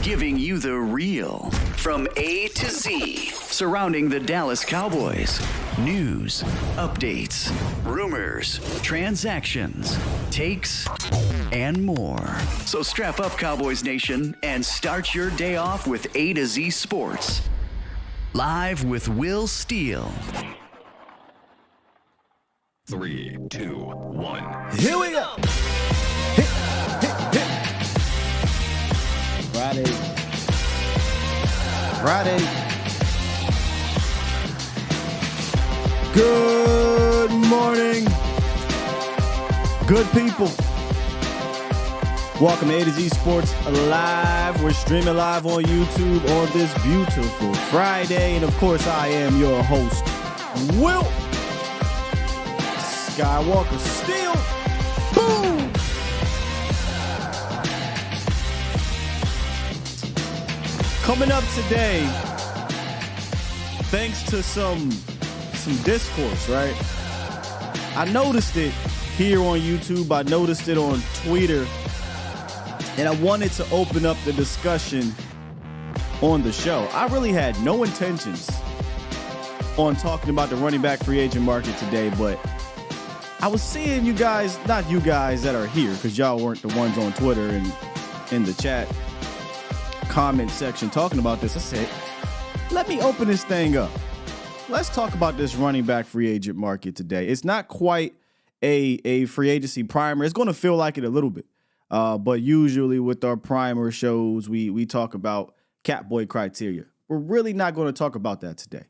giving you the real from A to Z surrounding the Dallas Cowboys. News, updates, rumors, transactions, takes, and more. So strap up, Cowboys Nation, and start your day off with A to Z Sports. Live with Will Steele. 3, 2, 1. Here we go. Friday. Good morning. Good people. Welcome to A to Z Sports Live. We're streaming live on YouTube on this beautiful Friday. And of course, I am your host, Will Skywalker Steele. Boom! Coming up today, thanks to some discourse, right? I noticed it here on YouTube. I noticed it on Twitter. And I wanted to open up the discussion on the show. I really had no intentions on talking about the running back free agent market today, but I was seeing you guys, not you guys that are here, because y'all weren't the ones on Twitter and in the chat comment section talking about this. I said, let me open this thing up. Let's talk about this running back free agent market today. It's not quite a free agency primer. It's going to feel like it a little bit. But usually with our primer shows, we talk about Catboy criteria. We're really not going to talk about that today.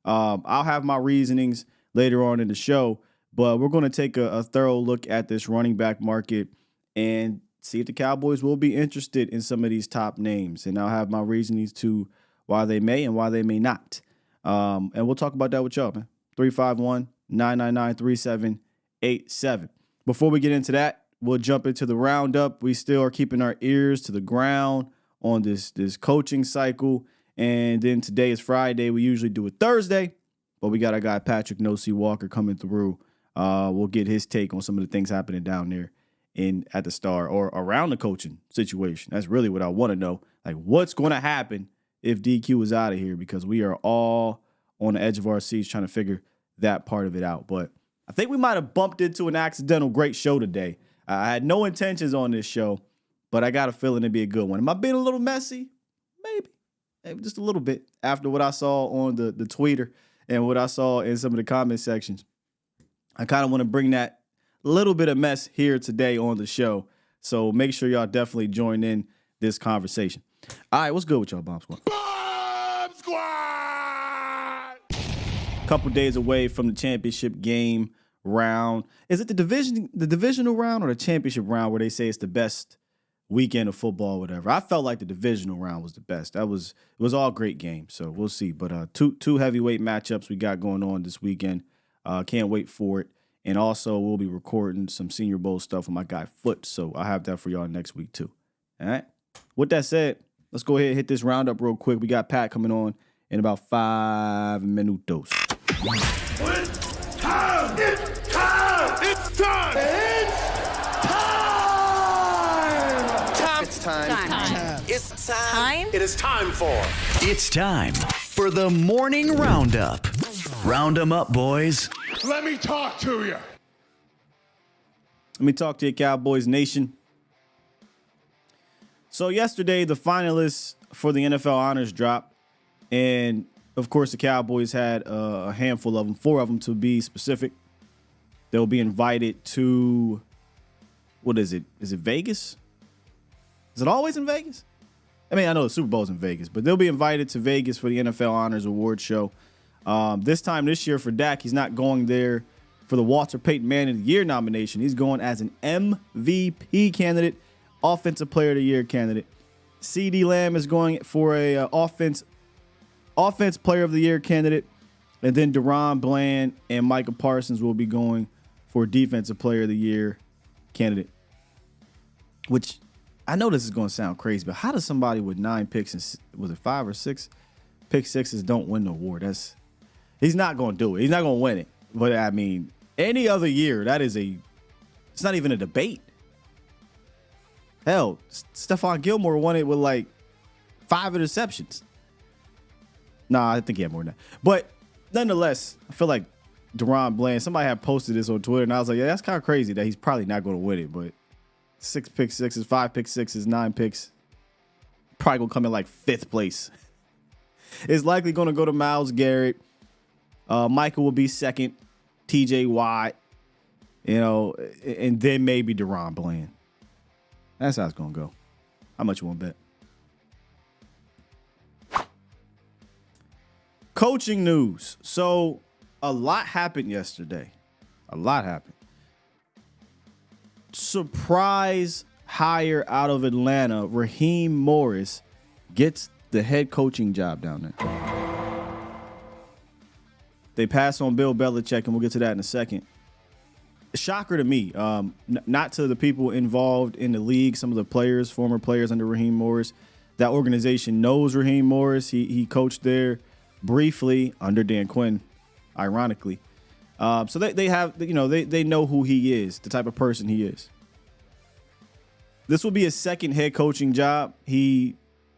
I'll have my reasonings later on in the show, but we're going to take a thorough look at this running back market and see if the Cowboys will be interested in some of these top names. And I'll have my reasonings to why they may and why they may not. And we'll talk about that with y'all, man. 351-999-3787. Before we get into that, we'll jump into the roundup. We still are keeping our ears to the ground on this coaching cycle. And then today is Friday. We usually do it Thursday, but we got our guy Patrick No-C Walker coming through. We'll get his take on some of the things happening down there at the Star or around the coaching situation. That's really what I want to know. Like, what's going to happen if DQ is out of here? Because we are all on the edge of our seats trying to figure that part of it out. But I think we might have bumped into an accidental great show today. I had no intentions on this show, but I got a feeling it'd be a good one. Am I being a little messy? Maybe just a little bit after what I saw on the Twitter and what I saw in some of the comment sections. I kind of want to bring that little bit of mess here today on the show. So make sure y'all definitely join in this conversation. All right, what's good with y'all, Bomb Squad? Bomb Squad! Couple days away from the championship game round. Is it the divisional round or the championship round where they say it's the best weekend of football or whatever? I felt like the divisional round was the best. It was all great games, so we'll see. But two heavyweight matchups we got going on this weekend. Can't wait for it. And also, we'll be recording some Senior Bowl stuff with my guy Foot, so I'll have that for y'all next week too. All right? With that said, let's go ahead and hit this roundup real quick. We got Pat coming on in about 5 minutos. It's time! It's time! It's time! It's time! It's time! It is time for... It's time for the morning roundup. Round 'em up, boys. Let me talk to you. Let me talk to you, Cowboys Nation. So yesterday, the finalists for the NFL honors dropped. And, of course, the Cowboys had a handful of them, 4 of them to be specific. They'll be invited to, what is it? Is it Vegas? Is it always in Vegas? I mean, I know the Super Bowl's in Vegas, but they'll be invited to Vegas for the NFL Honors Award Show. This year for Dak, he's not going there for the Walter Payton Man of the Year nomination. He's going as an MVP candidate, Offensive Player of the Year candidate. CeeDee Lamb is going for a Offense Player of the Year candidate. And then Deron Bland and Micah Parsons will be going for Defensive Player of the Year candidate. Which, I know this is going to sound crazy, but how does somebody with 9 picks and, was it 5 or 6 pick sixes don't win the award? He's not going to do it. He's not going to win it. But, I mean, any other year, it's not even a debate. Hell, Stephon Gilmore won it with like 5 interceptions. Nah, I think he had more than that. But nonetheless, I feel like DaRon Bland, somebody had posted this on Twitter, and I was like, yeah, that's kind of crazy that he's probably not going to win it. But 6 pick sixes, 5 pick sixes, 9 picks, probably going to come in like 5th place. It's likely going to go to Myles Garrett. Michael will be 2nd, TJ Watt, and then maybe DaRon Bland. That's how it's going to go. How much you want to bet? Coaching news. So a lot happened yesterday. A lot happened. Surprise hire out of Atlanta. Raheem Morris gets the head coaching job down there. They pass on Bill Belichick, and we'll get to that in a second. Shocker to me. Not to the people involved in the league, some of the players, former players under Raheem Morris. That organization knows Raheem Morris. He coached there briefly under Dan Quinn, ironically. So they have, they know who he is, the type of person he is. This will be his 2nd head coaching job. He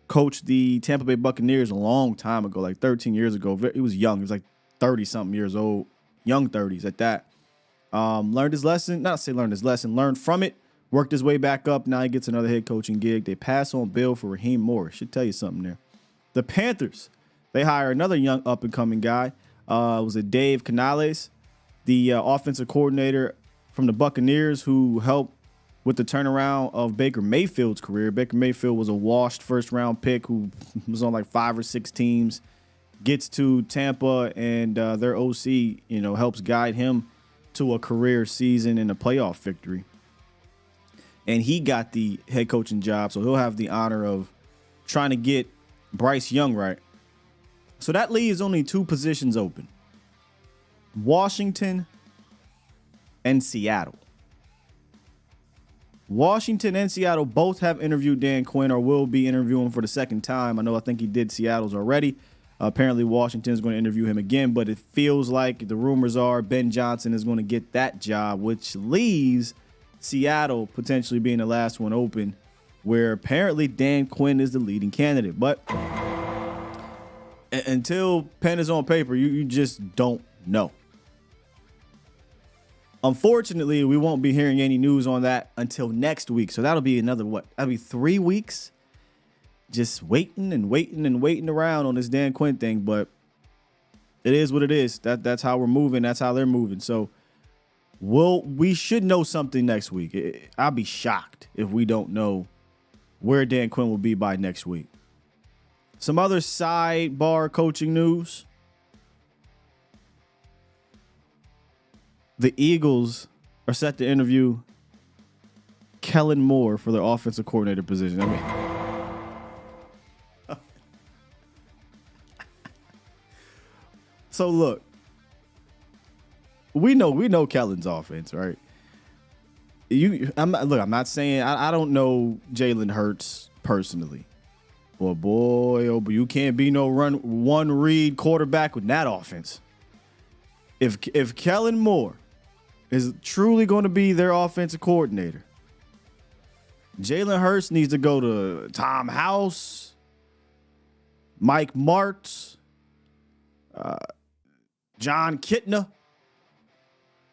coached the Tampa Bay Buccaneers a long time ago, like 13 years ago. He was young. He was like 30-something years old, young 30s at that. Learned his lesson. Not say learned his lesson. Learned from it. Worked his way back up. Now he gets another head coaching gig. They pass on Bill for Raheem Morris. Should tell you something there. The Panthers, they hire another young up-and-coming guy. Was it Dave Canales, the offensive coordinator from the Buccaneers, who helped with the turnaround of Baker Mayfield's career. Baker Mayfield was a washed first-round pick who was on like 5 or 6 teams, gets to Tampa, and their OC, helps guide him to a career season and a playoff victory. And he got the head coaching job, so he'll have the honor of trying to get Bryce Young right. So that leaves only 2 positions open: Washington and Seattle. Washington and Seattle both have interviewed Dan Quinn or will be interviewing for the 2nd time. I think he did Seattle's already. Apparently Washington is going to interview him again, but it feels like the rumors are Ben Johnson is going to get that job, which leaves Seattle potentially being the last one open, where apparently Dan Quinn is the leading candidate. But until pen is on paper, you just don't know. Unfortunately, we won't be hearing any news on that until next week. So that'll be another, that'll be 3 weeks just waiting around on this Dan Quinn thing. But it is what it is. That's how we're moving. That's how they're moving. So we should know something next week. I'll be shocked if we don't know where Dan Quinn will be by next week. Some other sidebar coaching news. The Eagles are set to interview Kellen Moore for their offensive coordinator position. So look, we know Kellen's offense, right? I'm not saying I don't know Jalen Hurts personally. But boy, you can't be no one read quarterback with that offense. If Kellen Moore is truly going to be their offensive coordinator, Jalen Hurts needs to go to Tom House, Mike Martz, John Kitna,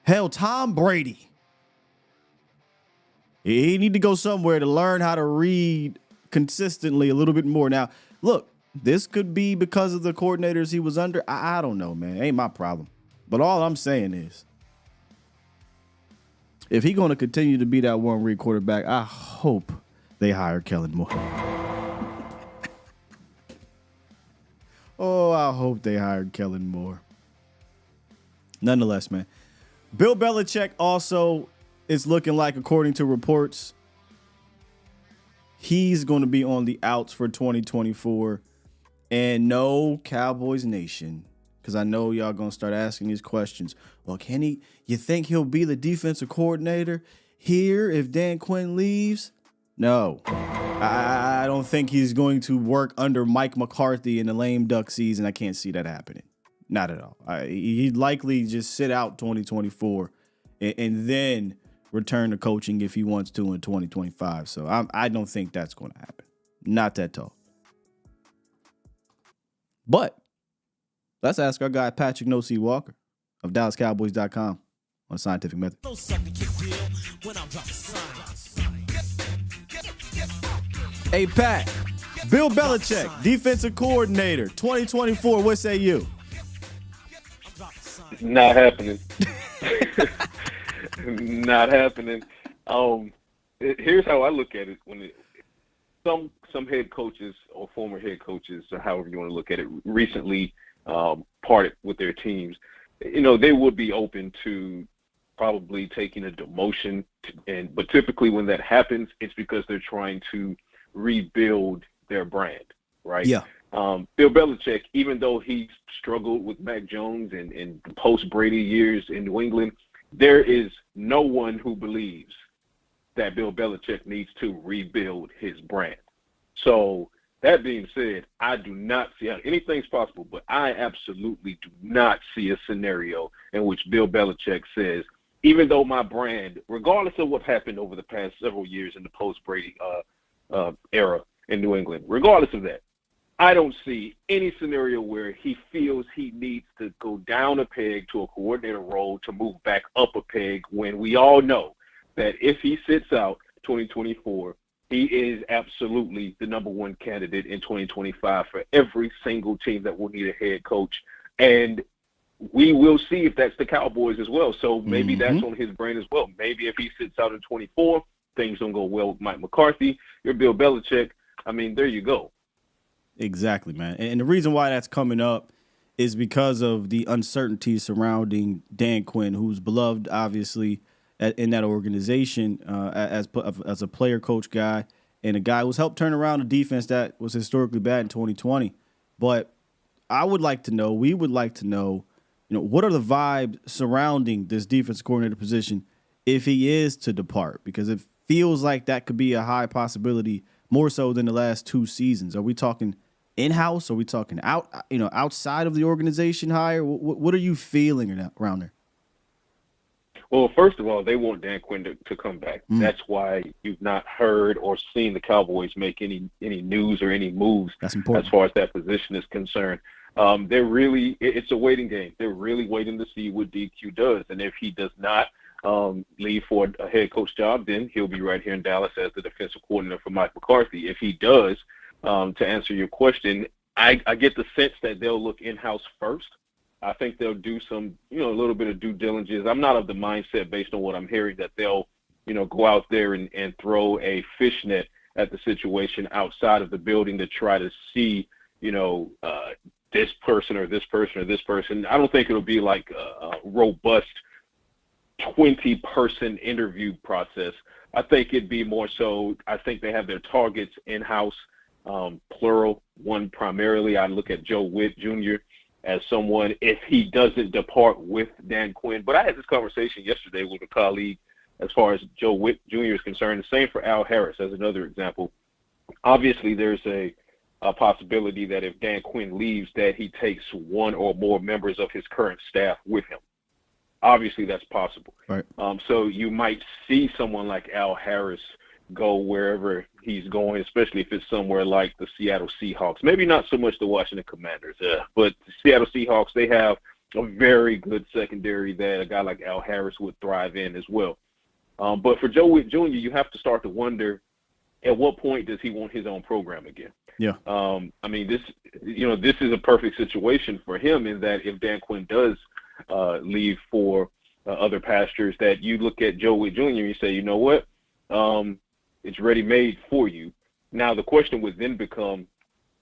hell, Tom Brady. He need to go somewhere to learn how to read consistently a little bit more. Now, look, this could be because of the coordinators he was under. I don't know, man. Ain't my problem. But all I'm saying is, if he's going to continue to be that one read quarterback, I hope they hire Kellen Moore. Oh, I hope they hired Kellen Moore. Nonetheless, man, Bill Belichick also is looking like, according to reports, he's going to be on the outs for 2024. And no, Cowboys Nation, because I know y'all going to start asking these questions. Well, you think he'll be the defensive coordinator here if Dan Quinn leaves? No, I don't think he's going to work under Mike McCarthy in the lame duck season. I can't see that happening. Not at all. He'd likely just sit out 2024 and then return to coaching if he wants to in 2025. So I don't think that's going to happen. Not that tall. But let's ask our guy Patrick No C Walker of DallasCowboys.com on Scientific Method. Hey, Pat, Bill Belichick, defensive coordinator, 2024, what say you? Not happening. Not happening. Here's how I look at it. Some head coaches or former head coaches, or however you want to look at it, recently parted with their teams. They would be open to probably taking a demotion, but typically when that happens, it's because they're trying to rebuild their brand, right? Yeah. Bill Belichick, even though he struggled with Mac Jones and post-Brady years in New England, there is no one who believes that Bill Belichick needs to rebuild his brand. So that being said, I do not see how anything's possible, but I absolutely do not see a scenario in which Bill Belichick says, even though my brand, regardless of what happened over the past several years in the post-Brady era in New England, regardless of that, I don't see any scenario where he feels he needs to go down a peg to a coordinator role to move back up a peg, when we all know that if he sits out 2024, he is absolutely the number one candidate in 2025 for every single team that will need a head coach. And we will see if that's the Cowboys as well. So maybe that's on his brain as well. Maybe if he sits out in 24, things don't go well with Mike McCarthy. You're Bill Belichick. I mean, there you go. Exactly, man. And the reason why that's coming up is because of the uncertainty surrounding Dan Quinn, who's beloved, obviously, in that organization as a player, coach guy, and a guy who's helped turn around a defense that was historically bad in 2020. But I would like to know, we would like to know, what are the vibes surrounding this defensive coordinator position if he is to depart? Because it feels like that could be a high possibility, more so than the last two seasons. Are we talking in-house? Are we talking outside of the organization hire? What are you feeling around there? Well, first of all, they want Dan Quinn to come back. That's why you've not heard or seen the Cowboys make any news or any moves as far as that position is concerned. It's a waiting game. They're really waiting to see what DQ does. And if he does not leave for a head coach job, then he'll be right here in Dallas as the defensive coordinator for Mike McCarthy. If he does, to answer your question, I get the sense that they'll look in-house first. I think they'll do some, a little bit of due diligence. I'm not of the mindset, based on what I'm hearing, that they'll, go out there and throw a fishnet at the situation outside of the building to try to see, this person or this person or this person. I don't think it'll be like a robust 20-person interview process. I think it'd be more so, I think they have their targets in-house, plural, one primarily. I look at Joe Witt Jr. as someone, if he doesn't depart with Dan Quinn. But I had this conversation yesterday with a colleague as far as Joe Witt Jr. is concerned. The same for Al Harris as another example. Obviously, there's a possibility that if Dan Quinn leaves, that he takes one or more members of his current staff with him. Obviously, that's possible. Right. So you might see someone like Al Harris go wherever he's going, especially if it's somewhere like the Seattle Seahawks. Maybe not so much the Washington Commanders, but the Seattle Seahawks, they have a very good secondary that a guy like Al Harris would thrive in as well. But for Joe Witt Jr., you have to start to wonder, at what point does he want his own program again? Yeah. This is a perfect situation for him, in that if Dan Quinn does leave for other pastures, that you look at Joe Witt Jr. and you say, you know what? It's ready-made for you. Now, the question would then become,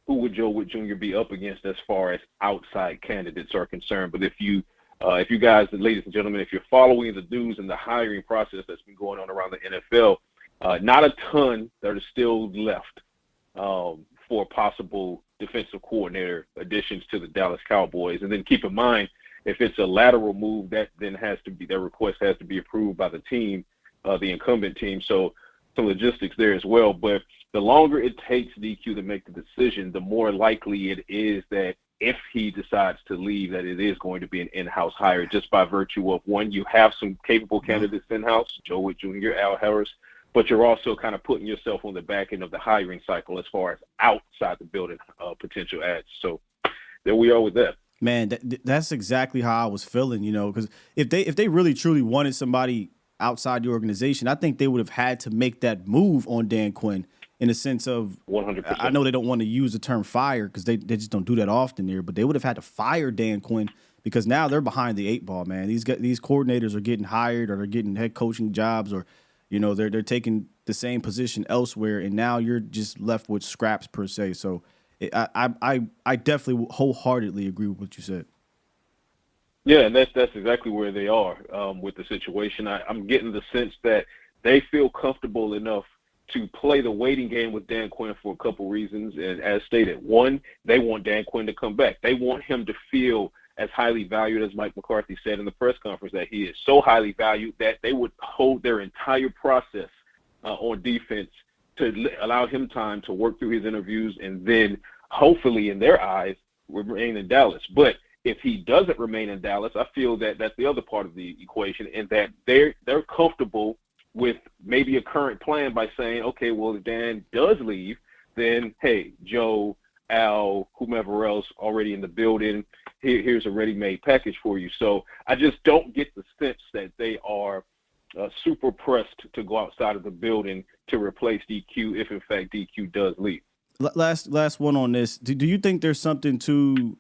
who would Joe Witt Jr. be up against as far as outside candidates are concerned? But if you guys, ladies and gentlemen, if you're following the news and the hiring process that's been going on around the NFL, not a ton that are still left for possible defensive coordinator additions to the Dallas Cowboys. And then keep in mind, if it's a lateral move, that request has to be approved by the team, the incumbent team. So some logistics there as well. But the longer it takes DQ to make the decision, the more likely it is that if he decides to leave, that it is going to be an in-house hire, just by virtue of, one, you have some capable candidates in-house, Joe Witt Jr., Al Harris, but you're also kind of putting yourself on the back end of the hiring cycle as far as outside the building potential ads. So there we are with that. Man, that's exactly how I was feeling, because if they really truly wanted somebody outside the organization, I think they would have had to make that move on Dan Quinn in the sense of 100%. I know they don't want to use the term fire because they just don't do that often there, but they would have had to fire Dan Quinn because now they're behind the 8 ball, man. These coordinators are getting hired or they're getting head coaching jobs or, they're taking the same position elsewhere, and now you're just left with scraps per se. So I definitely wholeheartedly agree with what you said. Yeah, and that's exactly where they are with the situation. I'm getting the sense that they feel comfortable enough to play the waiting game with Dan Quinn for a couple reasons. And as stated, one, they want Dan Quinn to come back. They want him to feel as highly valued as Mike McCarthy said in the press conference, that he is so highly valued that they would hold their entire process on defense to allow him time to work through his interviews and then hopefully in their eyes remain in Dallas. But if he doesn't remain in Dallas, I feel that that's the other part of the equation, and that they're comfortable with maybe a current plan by saying, okay, well, if Dan does leave, then, hey, Joe, Al, whomever else already in the building, here's a ready-made package for you. So I just don't get the sense that they are super pressed to go outside of the building to replace DQ if, in fact, DQ does leave. Last one on this. Do you think there's something to,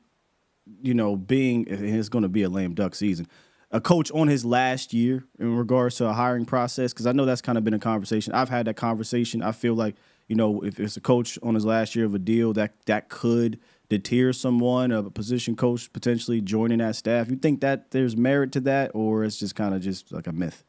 being, it's going to be a lame duck season, a coach on his last year in regards to a hiring process? Because I know that's kind of been a conversation. I've had that conversation. I feel like, if it's a coach on his last year of a deal, that could deter someone, a position coach potentially joining that staff. You think that there's merit to that, or it's just kind of just like a myth?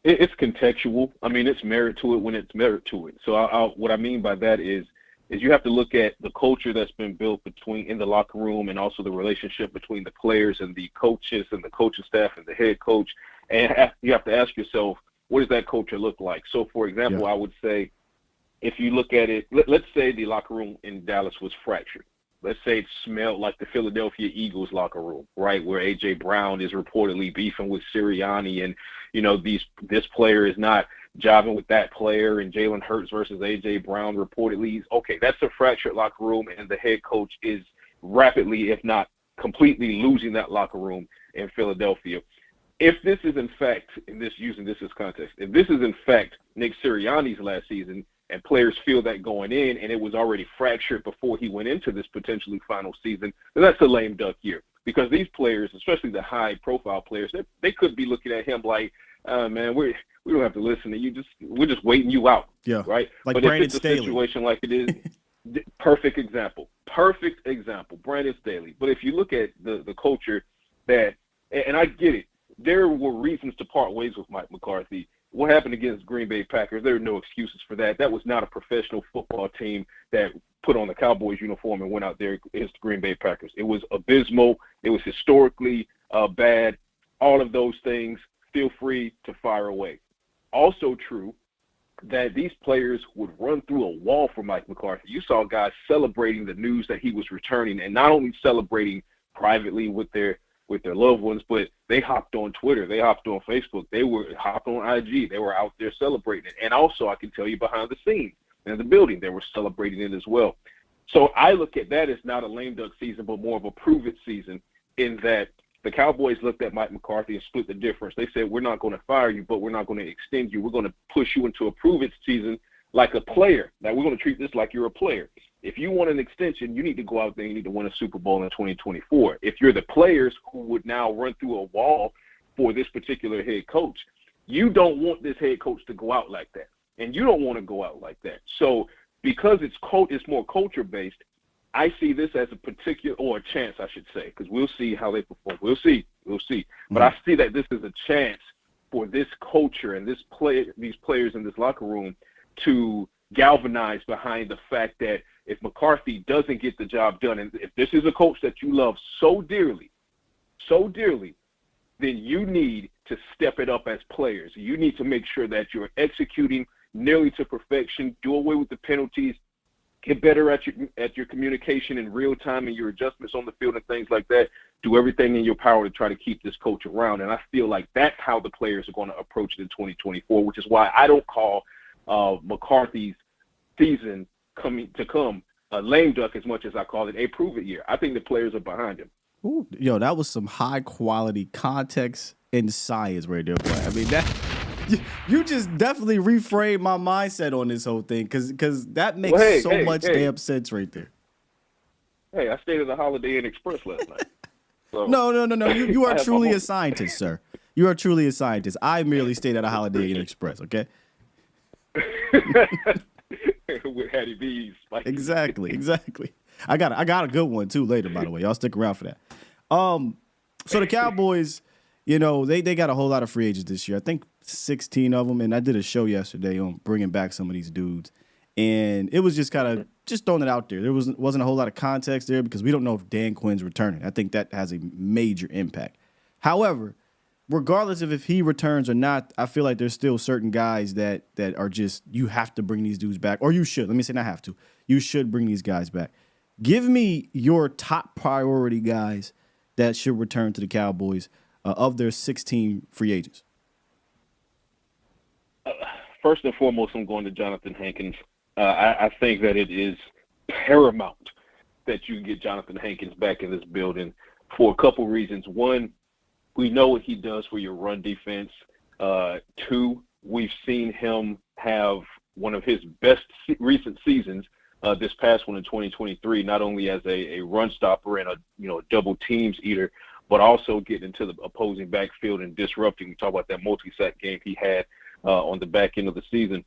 It's contextual. I mean, it's merit to it when it's merit to it. So what I mean by that is you have to look at the culture that's been built in the locker room, and also the relationship between the players and the coaches and the coaching staff and the head coach. And you have to ask yourself, what does that culture look like? So, for example, I would say, if you look at it, let's say the locker room in Dallas was fractured. Let's say it smelled like the Philadelphia Eagles locker room, right, where A.J. Brown is reportedly beefing with Sirianni, and, this player is not jiving with that player, and Jalen Hurts versus A.J. Brown reportedly. Okay, that's a fractured locker room, and the head coach is rapidly, if not completely, losing that locker room in Philadelphia. If this is, in fact, using this as context, if this is, in fact, Nick Sirianni's last season, and players feel that going in, and it was already fractured before he went into this potentially final season, then that's a lame duck year. Because these players, especially the high-profile players, they could be looking at him like, man, we don't have to listen to you. We're just waiting you out, right? Like but Brandon if it's a Staley situation like it is, perfect example, Brandon Staley. But if you look at the culture that, and I get it, there were reasons to part ways with Mike McCarthy. What happened against Green Bay Packers, there are no excuses for that. That was not a professional football team that put on the Cowboys uniform and went out there against the Green Bay Packers. It was abysmal. It was historically bad. All of those things, feel free to fire away. Also true that these players would run through a wall for Mike McCarthy. You saw guys celebrating the news that he was returning, and not only celebrating privately with their loved ones, but they hopped on Twitter, they hopped on Facebook, they hopped on IG, they were out there celebrating it. And also, I can tell you, behind the scenes in the building, they were celebrating it as well. So I look at that as not a lame duck season, but more of a prove it season, in that the Cowboys looked at Mike McCarthy and split the difference. They said, we're not going to fire you, but we're not going to extend you. We're going to push you into a prove it season like a player. Now, we're going to treat this like you're a player. If you want an extension, you need to go out there and you need to win a Super Bowl in 2024. If you're the players who would now run through a wall for this particular head coach, you don't want this head coach to go out like that. And you don't want to go out like that. So because it's more culture-based, I see this as a chance, I should say, because we'll see how they perform. We'll see. But I see that this is a chance for this culture and these players in this locker room to galvanize behind the fact that if McCarthy doesn't get the job done, and if this is a coach that you love so dearly, then you need to step it up as players. You need to make sure that you're executing nearly to perfection, do away with the penalties, get better at your communication in real time and your adjustments on the field and things like that. Do everything in your power to try to keep this coach around. And I feel like that's how the players are going to approach it in 2024, which is why I don't call McCarthy's season to come lame duck as much as I call it a prove it year. I think the players are behind him. Ooh, yo, that was some high quality context and science right there, boy. I mean, that you just definitely reframed my mindset on this whole thing because that makes much damn sense right there. Hey, I stayed at the Holiday Inn Express last night. So No. You are truly a scientist, sir. You are truly a scientist. I merely stayed at a Holiday Inn Express, okay? With Hattie B's. Exactly. I got a good one too later, by the way. Y'all stick around for that. So the Cowboys, they got a whole lot of free agents this year. I think 16 of them, and I did a show yesterday on bringing back some of these dudes, and it was just kind of just throwing it out there. There wasn't a whole lot of context there because we don't know if Dan Quinn's returning. I think that has a major impact. However, regardless of if he returns or not, I feel like there's still certain guys that are just, you have to bring these dudes back, or you should. Let me say not have to. You should bring these guys back. Give me your top priority guys that should return to the Cowboys of their 16 free agents. First and foremost, I'm going to Jonathan Hankins. I think that it is paramount that you get Jonathan Hankins back in this building for a couple reasons. One, we know what he does for your run defense. Two, we've seen him have one of his best recent seasons, this past one in 2023, not only as a run stopper and a double teams eater, but also getting into the opposing backfield and disrupting. We talk about that multi-sack game he had on the back end of the season.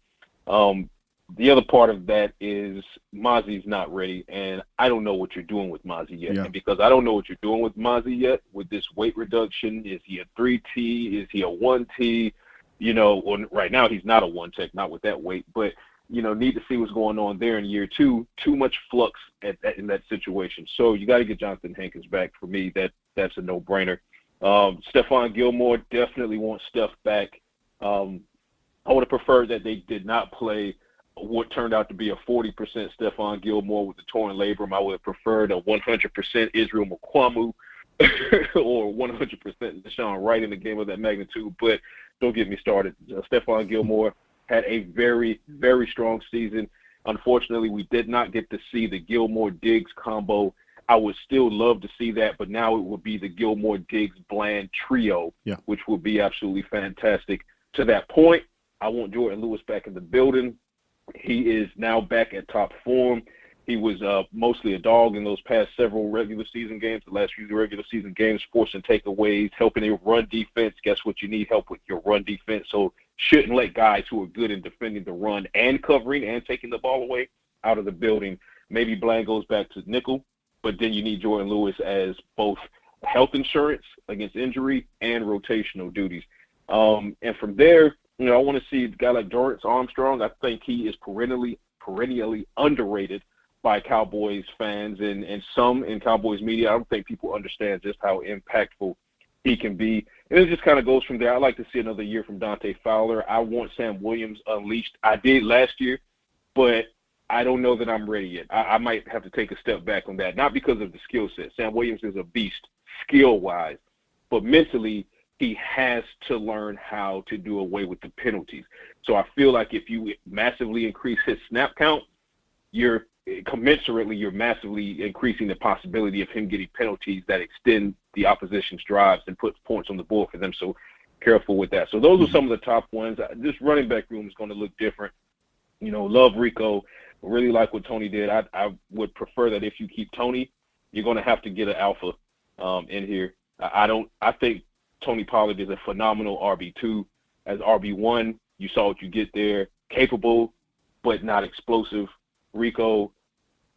The other part of that is Mozzie's not ready, and I don't know what you're doing with Mozzie yet. Yeah. And because I don't know what you're doing with Mozzie yet, with this weight reduction, is he a 3T? Is he a 1T? Right now he's not a 1-tech, not with that weight, but need to see what's going on there in year two. Too much flux in that situation. So you got to get Jonathan Hankins back. For me, that's a no-brainer. Stephon Gilmore, definitely want Steph back. I would have preferred that they did not play what turned out to be a 40% Stephon Gilmore with the torn labrum. I would have preferred a 100% Israel Mukuamu or 100% Deshaun Wright in the game of that magnitude. But don't get me started. Stephon Gilmore had a very, very strong season. Unfortunately, we did not get to see the Gilmore-Diggs combo. I would still love to see that, but now it would be the Gilmore-Diggs-Bland trio, which would be absolutely fantastic. To that point, I want Jordan Lewis back in the building. He is now back at top form. He was mostly a dog in those past several regular season games, the last few regular season games, forcing takeaways, helping a run defense. Guess what? You need help with your run defense. So shouldn't let guys who are good in defending the run and covering and taking the ball away out of the building. Maybe Bland goes back to nickel, but then you need Jordan Lewis as both health insurance against injury and rotational duties. And from there, I want to see a guy like Dorrance Armstrong. I think he is perennially underrated by Cowboys fans and some in Cowboys media. I don't think people understand just how impactful he can be. And it just kind of goes from there. I'd like to see another year from Dante Fowler. I want Sam Williams unleashed. I did last year, but I don't know that I'm ready yet. I might have to take a step back on that, not because of the skill set. Sam Williams is a beast skill-wise, but mentally he has to learn how to do away with the penalties. So I feel like if you massively increase his snap count, you're massively increasing the possibility of him getting penalties that extend the opposition's drives and put points on the board for them. So careful with that. So those are some of the top ones. This running back room is going to look different. Love Rico. Really like what Tony did. I would prefer that if you keep Tony, you're going to have to get an alpha in here. I think Tony Pollard is a phenomenal RB2. As RB1, you saw what you get there. Capable, but not explosive. Rico,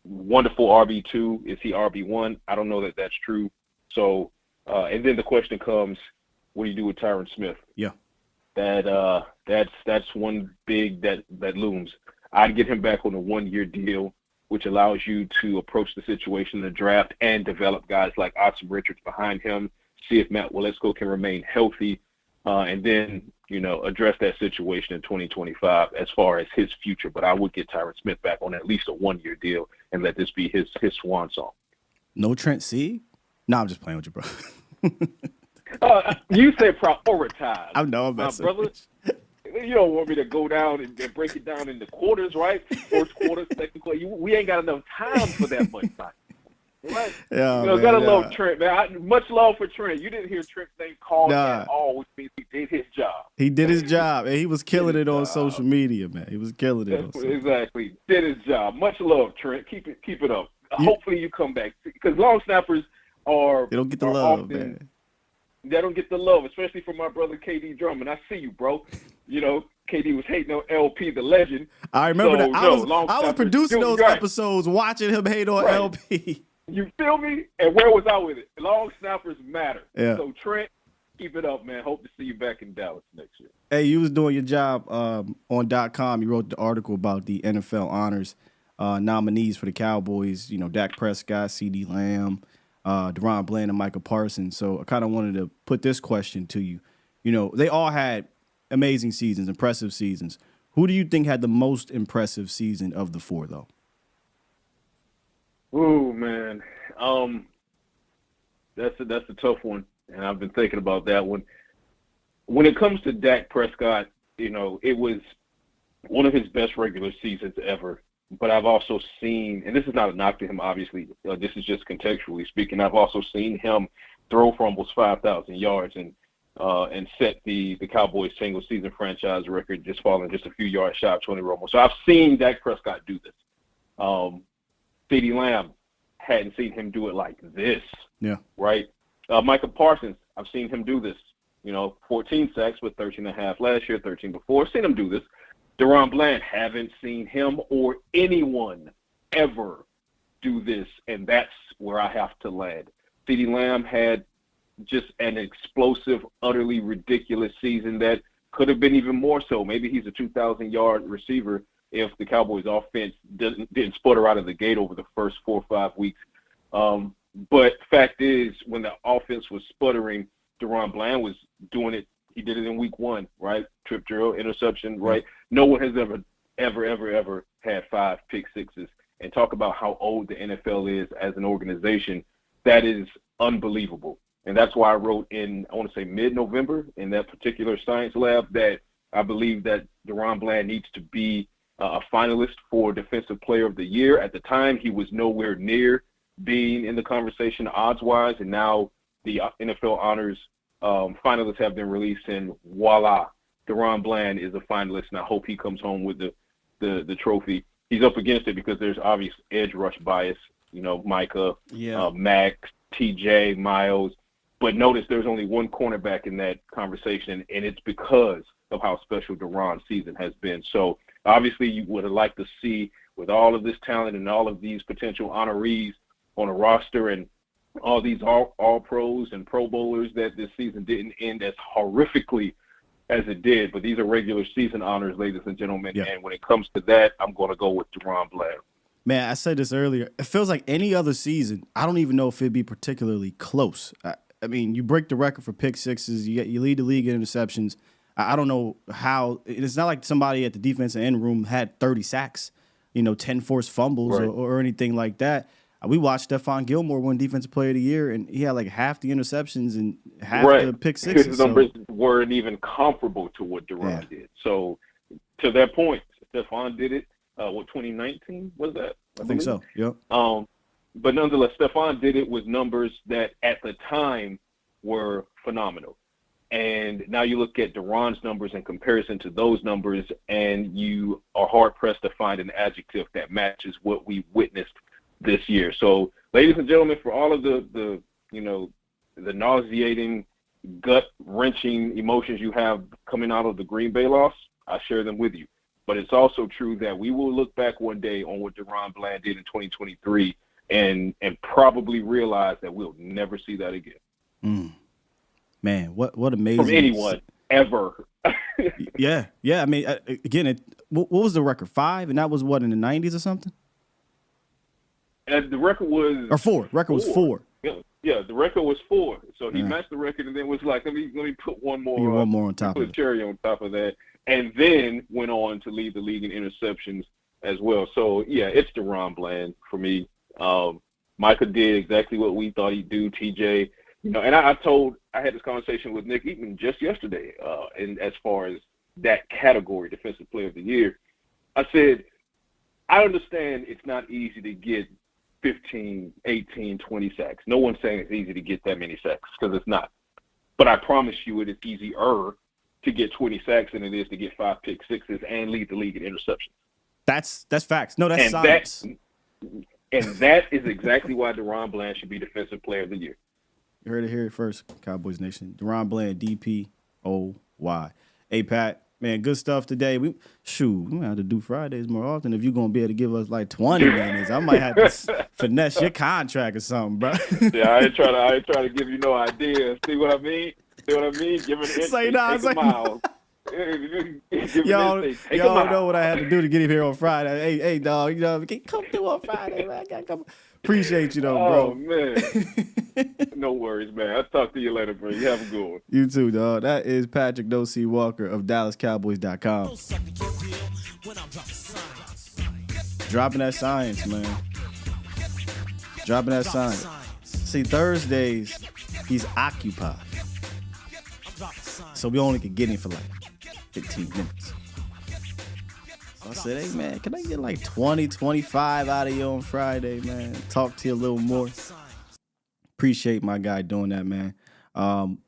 wonderful RB2. Is he RB1? I don't know that that's true. So, and then the question comes, what do you do with Tyron Smith? Yeah. That's one big that looms. I'd get him back on a 1-year deal, which allows you to approach the situation in the draft and develop guys like Austin Richards behind him, see if Matt Waletzko can remain healthy, and then, address that situation in 2025 as far as his future. But I would get Tyron Smith back on at least a 1-year deal and let this be his swan song. No Trent C? No, I'm just playing with you, bro. You say prioritize. I know, I'm brother. You don't want me to go down and break it down into quarters, right? First quarter, second quarter. We ain't got enough time for that much time. Right? Yeah, gotta love Trent, man. Much love for Trent. You didn't hear Trent's name called at all, which means he did his job. He did his job, and he was killing it on social media, man. He was killing it. Exactly. Did his job. Much love, Trent. Keep it up. Hopefully you come back, because long snappers they don't get the love, man. They don't get the love, especially from my brother KD Drummond. I see you, bro. You know, KD was hating on LP, the legend. I remember that. I was producing those episodes, watching him hate on LP. You feel me? And where was I with it? Long snappers matter. Yeah. So, Trent, keep it up, man. Hope to see you back in Dallas next year. Hey, you was doing your job on .com. You wrote the article about the NFL honors nominees for the Cowboys. You know, Dak Prescott, CeeDee Lamb, DeRon Bland, and Micah Parsons. So I kind of wanted to put this question to you. You know, they all had amazing seasons, impressive seasons. Who do you think had the most impressive season of the four, though? Oh, man. That's a tough one, and I've been thinking about that one. When it comes to Dak Prescott, you know, it was one of his best regular seasons ever. But I've also seen, and this is not a knock to him, obviously. This is just contextually speaking. I've also seen him throw for almost 5,000 yards and set the Cowboys single-season franchise record, just falling just a few yards shy of 20 Romo. So I've seen Dak Prescott do this. CeeDee Lamb, hadn't seen him do it like this. Yeah. Right? Micah Parsons, I've seen him do this. You know, 14 sacks with 13.5 last year, 13 before. Seen him do this. DeRon Bland, haven't seen him or anyone ever do this, and that's where I have to land. CeeDee Lamb had just an explosive, utterly ridiculous season that could have been even more so. Maybe he's a 2,000-yard receiver if the Cowboys' offense didn't sputter out of the gate over the first 4 or 5 weeks. But fact is, when the offense was sputtering, DeRon Bland was doing it. He did it in week 1, right? Trip drill, interception, right? No one has ever had 5 pick sixes. And talk about how old the NFL is as an organization. That is unbelievable. And that's why I wrote in, I want to say mid-November, in that particular science lab, that I believe that DeRon Bland needs to be a finalist for Defensive Player of the Year. At the time, he was nowhere near being in the conversation odds-wise, and now the NFL honors finalists have been released, and voila, DeRon Bland is a finalist, and I hope he comes home with the trophy. He's up against it because there's obvious edge rush bias, you know, Micah, Max, TJ, Miles. But notice there's only one cornerback in that conversation, and it's because of how special DeRon's season has been. So obviously you would have liked to see, with all of this talent and all of these potential honorees on a roster and all these all pros and Pro Bowlers, that this season didn't end as horrifically as it did. But these are regular season honors, ladies and gentlemen. Yeah. And when it comes to that, I'm going to go with DeRon Bland. Man, I said this earlier. It feels like any other season, I don't even know if it'd be particularly close. I mean, you break the record for pick sixes. You lead the league in interceptions. I don't know how. It's not like somebody at the defensive end room had 30 sacks, 10 forced fumbles or anything like that. We watched Stephon Gilmore win Defensive Player of the Year, and he had like half the interceptions and half the pick sixes. His numbers weren't even comparable to what DeRon did. So, to that point, Stephon did it. 2019 was that? I think so. Yep. But nonetheless, Stephon did it with numbers that at the time were phenomenal. And now you look at DeRon's numbers in comparison to those numbers, and you are hard-pressed to find an adjective that matches what we witnessed this year. So, ladies and gentlemen, for all of the nauseating, gut-wrenching emotions you have coming out of the Green Bay loss, I share them with you. But it's also true that we will look back one day on what DeRon Bland did in 2023 and probably realize that we'll never see that again. Man, what amazing. From anyone, ever. Yeah. I mean, again, what was the record? 5? And that was what, in the 90s or something? And the record was... Or 4. Record was 4. Yeah, the record was 4. So he matched the record and then was like, let me put one more. One more on top of it. Put a cherry on top of that. And then went on to lead the league in interceptions as well. So, yeah, it's DeRon Bland for me. Micah did exactly what we thought he'd do. TJ, and I had this conversation with Nick Eatman just yesterday, and as far as that category, Defensive Player of the Year. I said, I understand it's not easy to get 15, 18, 20 sacks. No one's saying it's easy to get that many sacks because it's not. But I promise you it is easier to get 20 sacks than it is to get 5 pick sixes and lead the league in interceptions. That's facts. No, that's science. And that is exactly why DaRon Bland should be Defensive Player of the Year. You heard it here first, Cowboys Nation. DaRon Bland, DPOY. Hey, Pat, man, good stuff today. We might have to do Fridays more often. If you're going to be able to give us like 20 minutes, I might have to finesse your contract or something, bro. Yeah, I ain't trying to give you no ideas. See what I mean? Give it an inch, take a mile. Y'all know what I had to do to get him here on Friday. Hey, dog, come through on Friday, man. I gotta come. Appreciate you, though, bro. Oh, man. No worries, man. I'll talk to you later, bro. You have a good one. You too, dog. That is Patrick No-C Walker of DallasCowboys.com. Dropping that science, man. Dropping that science. See, Thursdays, he's occupied. So we only could get him for like 15 minutes. So I said, hey, man, can I get like 20, 25 out of you on Friday, man? Talk to you a little more. Appreciate my guy doing that, man.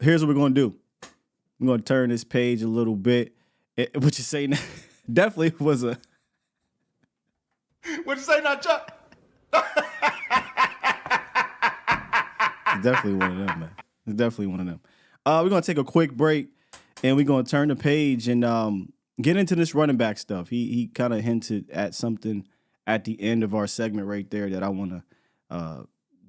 Here's what we're going to do. We're going to turn this page a little bit. What you say now? Definitely was a... What'd you say now, Chuck? It's definitely one of them, man. It's definitely one of them. We're going to take a quick break, and we're going to turn the page and get into this running back stuff. He kind of hinted at something at the end of our segment right there that I want to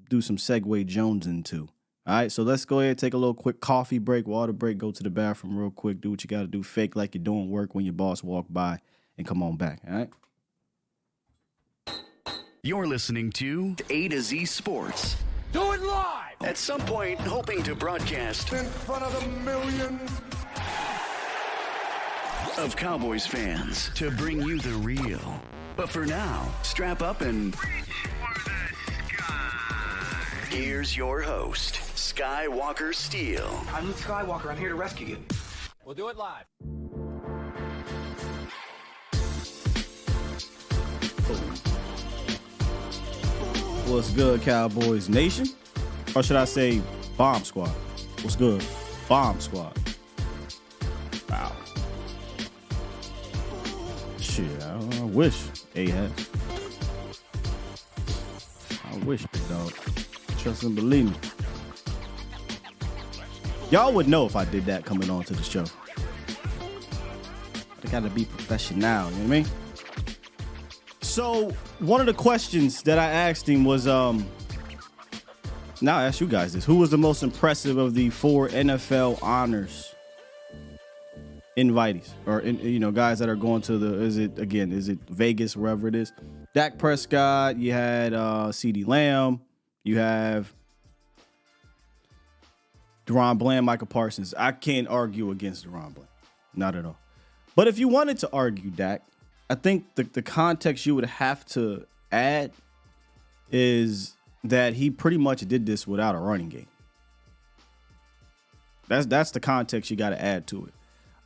do some segue Jones into. All right, so let's go ahead, take a little quick coffee break, water break, go to the bathroom real quick, do what you got to do, fake like you're doing work when your boss walk by, and come on back, all right? You're listening to A to Z Sports. Do it live! At some point, hoping to broadcast In front of the millions of Cowboys fans to bring you the real. But for now, strap up and here's your host, Skywalker Steele. I'm Luke Skywalker. I'm here to rescue you. We'll do it live. What's good, Cowboys Nation? Or should I say Bomb Squad? What's good? Bomb Squad. Wow. Shit, I wish A had. I wish, big dog. Trust and believe me. Y'all would know if I did that coming on to the show. I gotta be professional, you know what I mean? So, one of the questions that I asked him was, now I ask you guys this. Who was the most impressive of the 4 NFL honors invitees? Or, guys that are going to is it Vegas, wherever it is? Dak Prescott, you had CeeDee Lamb, you have DaRon Bland, Michael Parsons. I can't argue against DaRon Bland. Not at all. But if you wanted to argue Dak, I think the context you would have to add is that he pretty much did this without a running game. That's the context you got to add to it.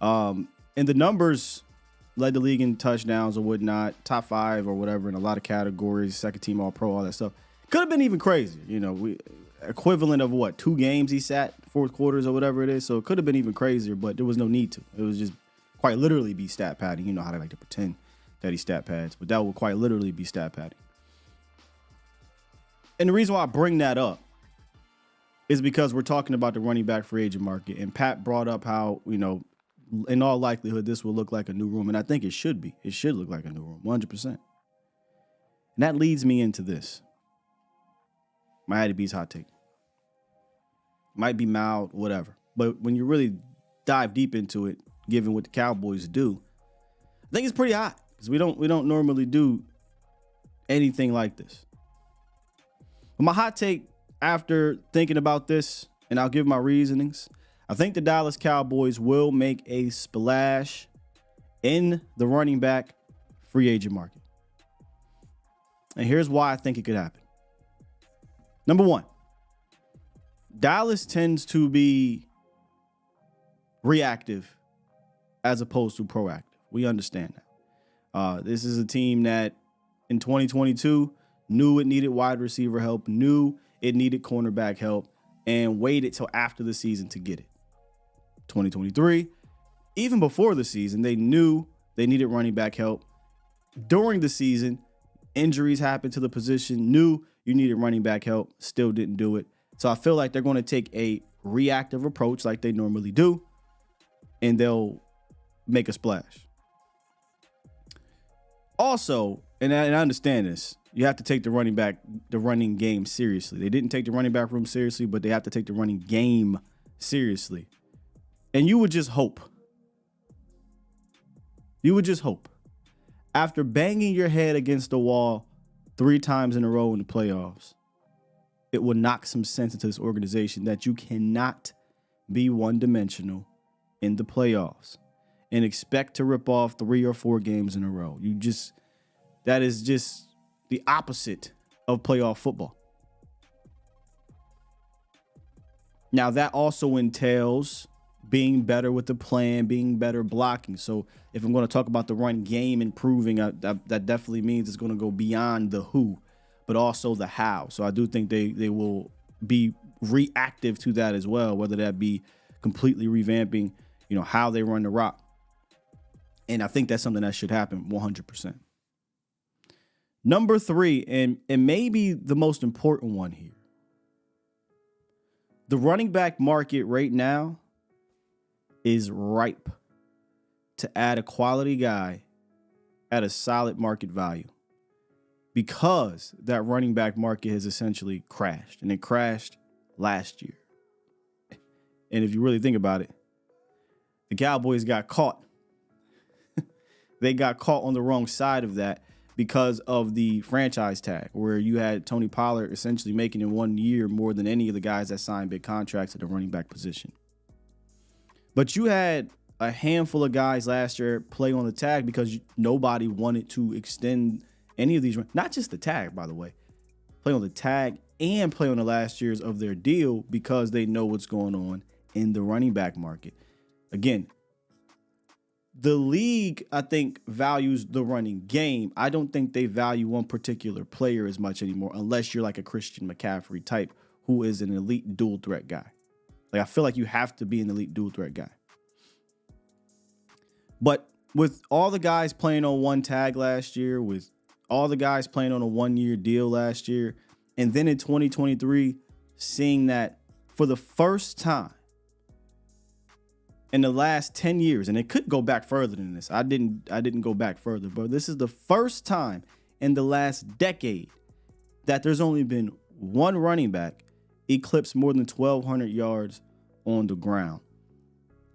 And the numbers led the league in touchdowns or whatnot, top 5 or whatever in a lot of categories, second team All-Pro, all that stuff. Could have been even crazier, equivalent of 2 games he sat, fourth quarters or whatever it is. So it could have been even crazier, but there was no need to. It was just quite literally be stat padding. You know how they like to pretend that he stat pads, but that would quite literally be stat padding. And the reason why I bring that up is because we're talking about the running back free agent market, and Pat brought up how, in all likelihood, this will look like a new room, and I think it should be. It should look like a new room, 100%. And that leads me into this. Miami Beats hot take. Might be mild, whatever. But when you really dive deep into it, given what the Cowboys do, I think it's pretty hot because we don't normally do anything like this. But my hot take after thinking about this, and I'll give my reasonings, I think the Dallas Cowboys will make a splash in the running back free agent market. And here's why I think it could happen. Number one, Dallas tends to be reactive as opposed to proactive. We understand that. This is a team that in 2022 knew it needed wide receiver help, knew it needed cornerback help, and waited till after the season to get it. 2023, even before the season, they knew they needed running back help. During the season, injuries happened to the position, knew you needed running back help, still didn't do it. So I feel like they're going to take a reactive approach like they normally do, and they'll make a splash. Also, and I understand this, you have to take the running game seriously. They didn't take the running back room seriously, but they have to take the running game seriously. And you would just hope. After banging your head against the wall 3 times in a row in the playoffs, it will knock some sense into this organization that you cannot be one-dimensional in the playoffs and expect to rip off 3 or 4 games in a row. That is just the opposite of playoff football. Now, that also entails being better with the plan, being better blocking. So if I'm going to talk about the run game improving, that definitely means it's going to go beyond the who, but also the how. So I do think they will be reactive to that as well, whether that be completely revamping, how they run the rock. And I think that's something that should happen 100%. Number 3, and maybe the most important one here. The running back market right now is ripe to add a quality guy at a solid market value, because that running back market has essentially crashed, and it crashed last year. And if you really think about it, the Cowboys got caught. They got caught on the wrong side of that because of the franchise tag, where you had Tony Pollard essentially making in 1 year more than any of the guys that signed big contracts at the running back position. But you had a handful of guys last year play on the tag because nobody wanted to extend any of these. Not just the tag, by the way. Play on the tag and play on the last years of their deal because they know what's going on in the running back market. Again, the league, I think, values the running game. I don't think they value one particular player as much anymore, unless you're like a Christian McCaffrey type who is an elite dual threat guy. Like, I feel like you have to be an elite dual threat guy. But with all the guys playing on one tag last year, with all the guys playing on a 1-year deal last year, and then in 2023, seeing that for the first time in the last 10 years, and it could go back further than this. I didn't go back further, but this is the first time in the last decade that there's only been one running back eclipse more than 1,200 yards on the ground.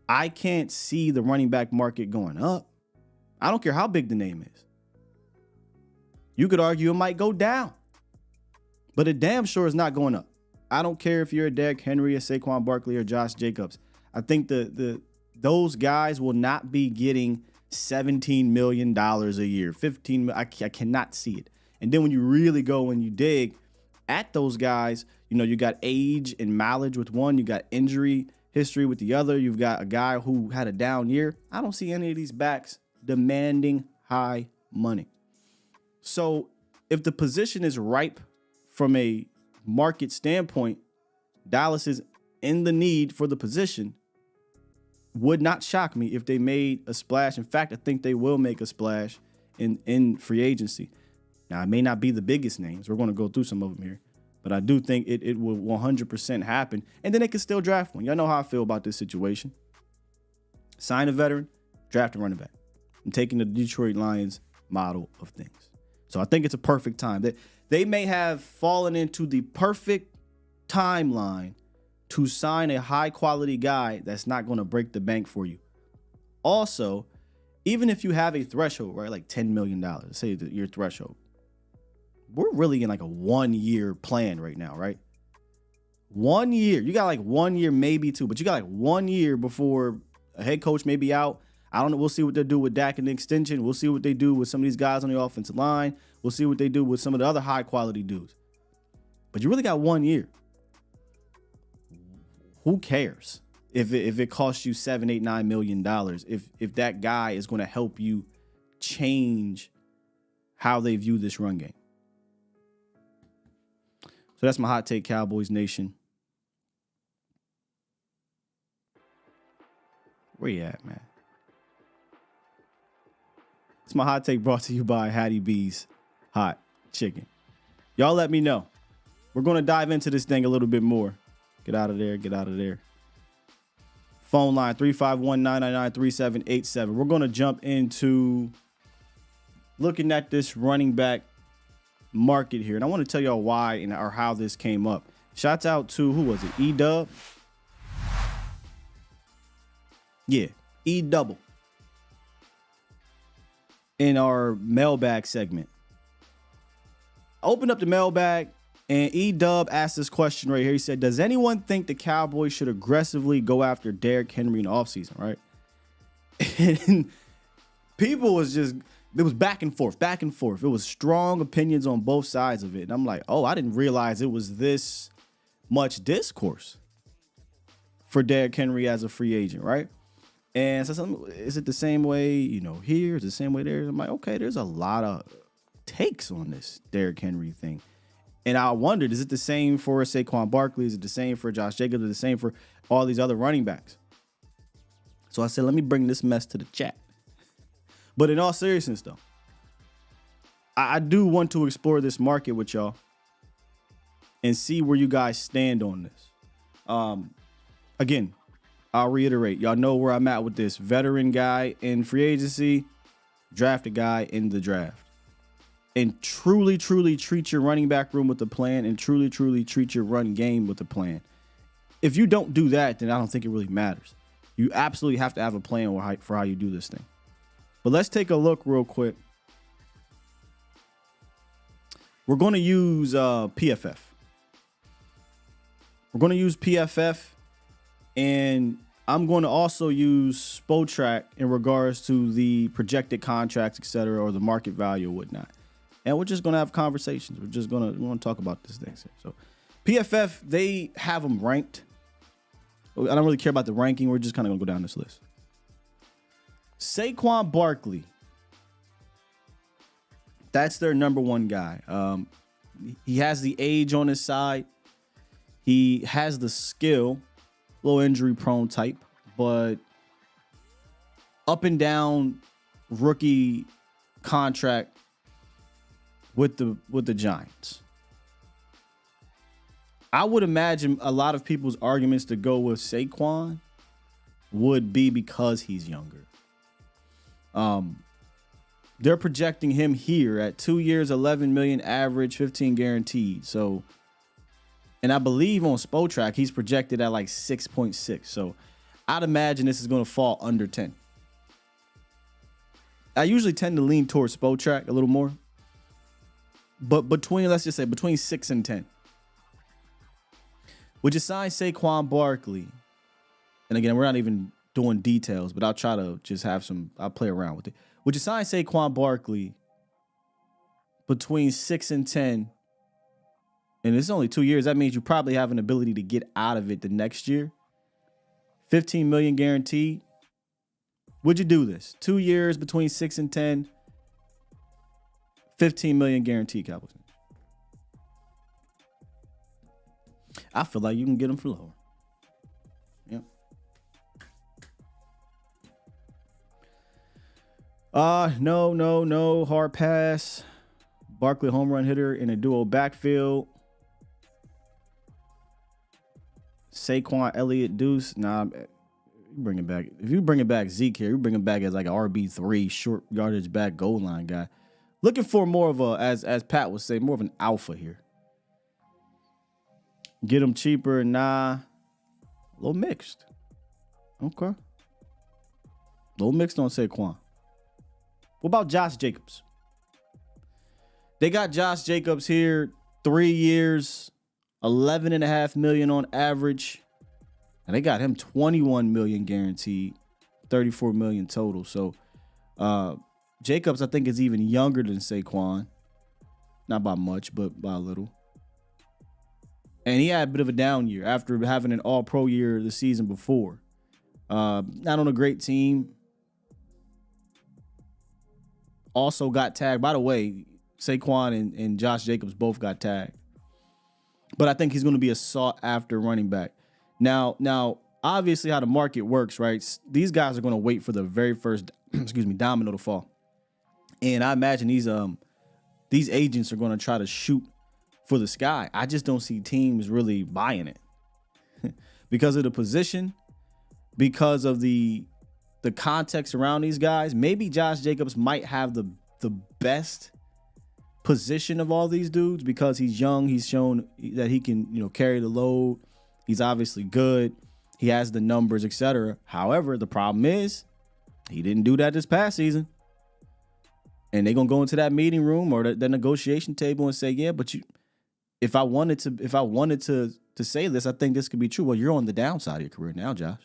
I can't see the running back market going up. I don't care how big the name is. You could argue it might go down, but it damn sure is not going up. I don't care if you're a Derrick Henry, a Saquon Barkley, or Josh Jacobs. I think those guys will not be getting $17 million a year, $15 million. I cannot see it. And then when you really go and you dig at those guys, you got age and mileage with one, you got injury history with the other, you've got a guy who had a down year. I don't see any of these backs demanding high money. So if the position is ripe from a market standpoint, Dallas is in the need for the position. Would not shock me if they made a splash. In fact, I think they will make a splash in free agency. Now, it may not be the biggest names. We're going to go through some of them here. But I do think it will 100% happen. And then they can still draft one. Y'all know how I feel about this situation. Sign a veteran, draft a running back. I'm taking the Detroit Lions model of things. So I think it's a perfect time. They may have fallen into the perfect timeline to sign a high-quality guy that's not going to break the bank for you. Also, even if you have a threshold, right, like $10 million, say your threshold, we're really in like a 1-year plan right now, right? 1 year. You got like 1 year, maybe 2, but you got like 1 year before a head coach may be out. I don't know. We'll see what they do with Dak and the extension. We'll see what they do with some of these guys on the offensive line. We'll see what they do with some of the other high-quality dudes. But you really got 1 year. Who cares if it costs you $7, $8, $9 million, if that guy is going to help you change how they view this run game. So that's my hot take, Cowboys Nation. Where you at, man? It's my hot take brought to you by Hattie B's Hot Chicken. Y'all let me know. We're going to dive into this thing a little bit more. Get out of there. Get out of there. Phone line 351-999-3787. We're going to jump into looking at this running back market here. And I want to tell y'all why or how this came up. Shouts out to, who was it? E-Dub? Yeah, E-Double. In our mailbag segment. I opened up the mailbag and E-Dub asked this question right here. He said, does anyone think the Cowboys should aggressively go after Derrick Henry in the offseason, right? And people was just, it was back and forth. It was strong opinions on both sides of it. And I'm like, oh, I didn't realize it was this much discourse for Derrick Henry as a free agent, right? And so is it the same way, here? Is it the same way there? I'm like, okay, there's a lot of takes on this Derrick Henry thing. And I wondered, is it the same for Saquon Barkley? Is it the same for Josh Jacobs? Is it the same for all these other running backs? So I said, let me bring this mess to the chat. But in all seriousness, though, I do want to explore this market with y'all and see where you guys stand on this. Again, I'll reiterate, y'all know where I'm at with this. Veteran guy in free agency, drafted guy in the draft. And truly, truly treat your running back room with a plan and truly, truly treat your run game with a plan. If you don't do that, then I don't think it really matters. You absolutely have to have a plan for how you do this thing. But let's take a look real quick. We're going to use PFF. We're going to use PFF, and I'm going to also use Spotrac in regards to the projected contracts, et cetera, or the market value or whatnot. And we're just going to have conversations. We're going to talk about this thing. So PFF, they have them ranked. I don't really care about the ranking. We're just kind of going to go down this list. Saquon Barkley. That's their number one guy. He has the age on his side. He has the skill, low injury prone type, but up and down rookie contract with the Giants. I would imagine a lot of people's arguments to go with Saquon would be because he's younger. They're projecting him here at 2 years, 11 million average, 15 guaranteed. So, and I believe on Spotrac, he's projected at like 6.6. So I'd imagine this is going to fall under 10. I usually tend to lean towards Spotrac a little more. But let's just say between 6 and 10. Would you sign Saquon Barkley? And again, we're not even doing details, but I'll try to just I'll play around with it. Would you sign Saquon Barkley between 6 and 10? And it's only 2 years. That means you probably have an ability to get out of it the next year. 15 million guaranteed. Would you do this? 2 years between 6 and 10. 15 million guaranteed, Cowboys. I feel like you can get them for lower. Yeah. No. Hard pass. Barkley home run hitter in a duo backfield. Saquon, Elliott, Deuce. Nah, you bring it back. If you bring it back Zeke here, you bring him back as like an RB3, short yardage back, goal line guy. Looking for more of a, as Pat would say, more of an alpha here. Get him cheaper, nah. A little mixed. Okay. A little mixed on Saquon. What about Josh Jacobs? They got Josh Jacobs here, 3 years, 11.5 million on average. And they got him 21 million guaranteed, 34 million total. So Jacobs, I think, is even younger than Saquon. Not by much, but by a little. And he had a bit of a down year after having an all-pro year the season before. Not on a great team. Also got tagged. By the way, Saquon and Josh Jacobs both got tagged. But I think he's going to be a sought-after running back. Now, obviously how the market works, right? These guys are going to wait for the very first, domino to fall. And I imagine these agents are going to try to shoot for the sky. I just don't see teams really buying it because of the position, because of the context around these guys. Maybe Josh Jacobs might have the best position of all these dudes because he's young. He's shown that he can, carry the load. He's obviously good. He has the numbers, etc. However, the problem is he didn't do that this past season. And they're going to go into that meeting room or the negotiation table and say, yeah, but if I wanted to say this, I think this could be true. Well, you're on the downside of your career now, Josh.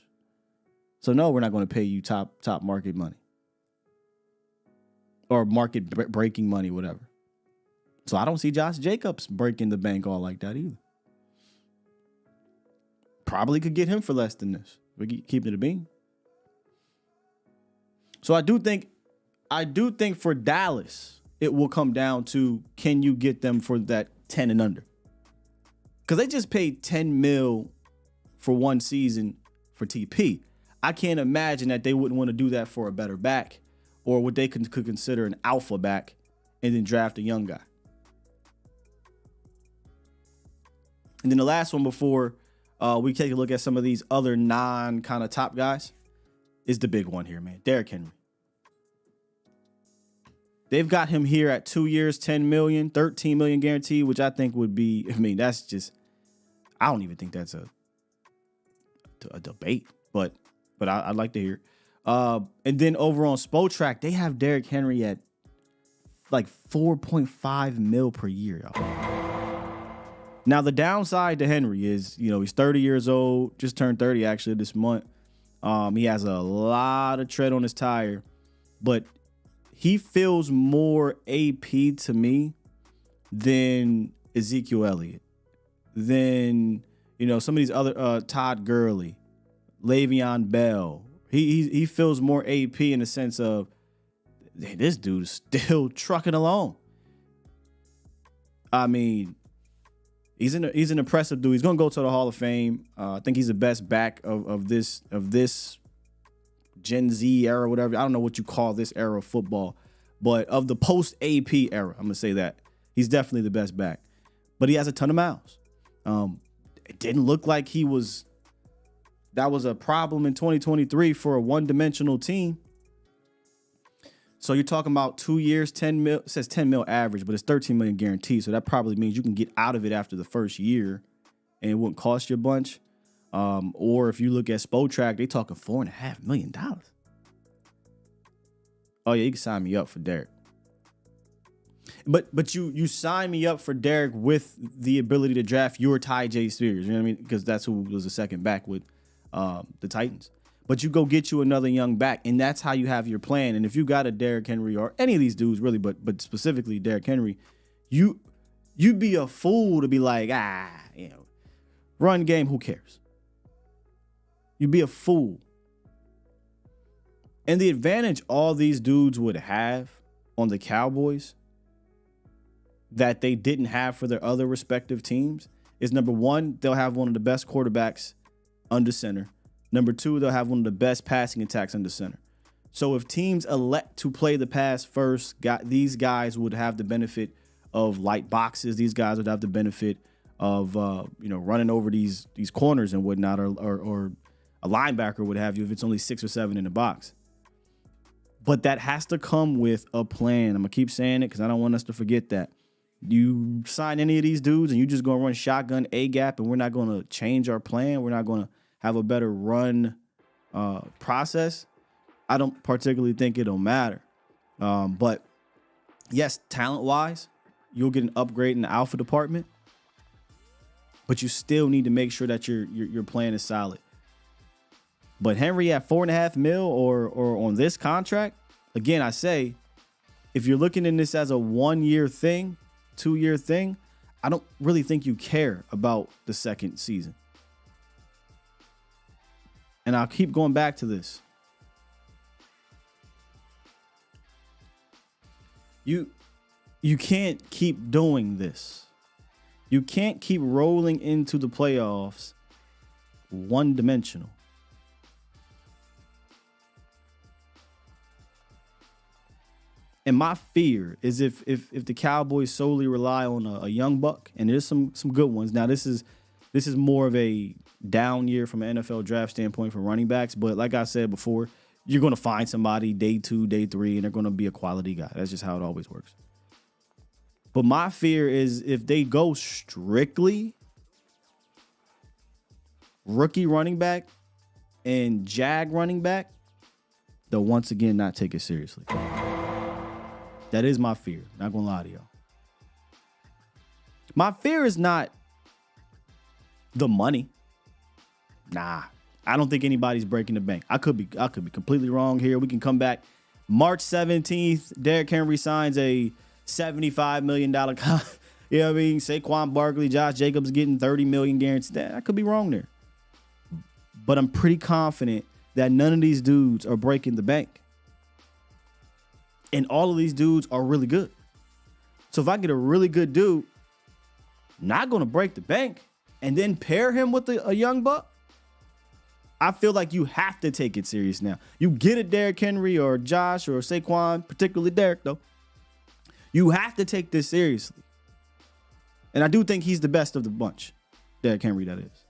So no, we're not going to pay you top market money or market breaking money, whatever. So I don't see Josh Jacobs breaking the bank all like that either. Probably could get him for less than this. We keep it a bean. So I do think for Dallas, it will come down to, can you get them for that 10 and under? Because they just paid $10 million for one season for TP. I can't imagine that they wouldn't want to do that for a better back or what they could consider an alpha back and then draft a young guy. And then the last one before we take a look at some of these other non kind of top guys is the big one here, man. Derrick Henry. They've got him here at 2 years, $10 million, $13 million guaranteed, which I think would be, that's just, I don't even think that's a debate, but I'd like to hear. And then over on Spotrac, they have Derrick Henry at like $4.5 million per year, y'all. Now, the downside to Henry is, he's 30 years old, just turned 30 actually this month. He has a lot of tread on his tire, but he feels more AP to me than Ezekiel Elliott, than, some of these other, Todd Gurley, Le'Veon Bell. He feels more AP in the sense of, this dude's still trucking along. I mean, he's an impressive dude. He's gonna go to the Hall of Fame. I think he's the best back of this Gen Z era, whatever. I don't know what you call this era of football, but of the post AP era, I'm gonna say that he's definitely the best back. But he has a ton of miles. It didn't look like that was a problem in 2023 for a one-dimensional team. So you're talking about 2 years, 10 mil. It says 10 mil average, but it's 13 million guaranteed. So that probably means you can get out of it after the first year, and it wouldn't cost you a bunch. Or if you look at Spotrac, they talking $4.5 million. Oh yeah, you can sign me up for Derrick. But you sign me up for Derrick with the ability to draft your Ty J. Spears. You know what I mean? Because that's who was the second back with the Titans. But you go get you another young back, and that's how you have your plan. And if you got a Derrick Henry or any of these dudes really, but specifically Derrick Henry, you'd be a fool to be like, run game, who cares? You'd be a fool. And the advantage all these dudes would have on the Cowboys that they didn't have for their other respective teams is, number one, they'll have one of the best quarterbacks under center. Number two, they'll have one of the best passing attacks under center. So if teams elect to play the pass first, these guys would have the benefit of light boxes. These guys would have the benefit of running over these corners and whatnot, or a linebacker would have you if it's only 6 or 7 in the box. But that has to come with a plan. I'm gonna keep saying it because I don't want us to forget that. You sign any of these dudes and you just gonna run shotgun A gap, and we're not gonna change our plan. We're not gonna have a better run process. I don't particularly think it'll matter. But yes, talent-wise, you'll get an upgrade in the alpha department, but you still need to make sure that your plan is solid. But Henry at $4.5 million or on this contract, again, I say, if you're looking in this as a 1-year thing, 2-year thing, I don't really think you care about the second season. and I'll keep going back to this. You can't keep doing this. You can't keep rolling into the playoffs one-dimensional. And my fear is if the Cowboys solely rely on a young buck, and there's some good ones. Now this is more of a down year from an NFL draft standpoint for running backs, but like I said before, you're going to find somebody day 2, day 3, and they're going to be a quality guy. That's just how it always works. But my fear is if they go strictly rookie running back and jag running back, they'll once again not take it seriously. That is my fear. Not gonna lie to y'all. My fear is not the money. Nah, I don't think anybody's breaking the bank. I could be completely wrong here. We can come back March 17th. Derrick Henry signs a $75 million contract. You know what I mean? Saquon Barkley, Josh Jacobs getting $30 million guaranteed. I could be wrong there. But I'm pretty confident that none of these dudes are breaking the bank. And all of these dudes are really good. So if I get a really good dude, not going to break the bank, and then pair him with a young buck, I feel like you have to take it serious now. You get it, Derrick Henry or Josh or Saquon, particularly Derrick, though. You have to take this seriously. And I do think he's the best of the bunch. Derrick Henry, that is.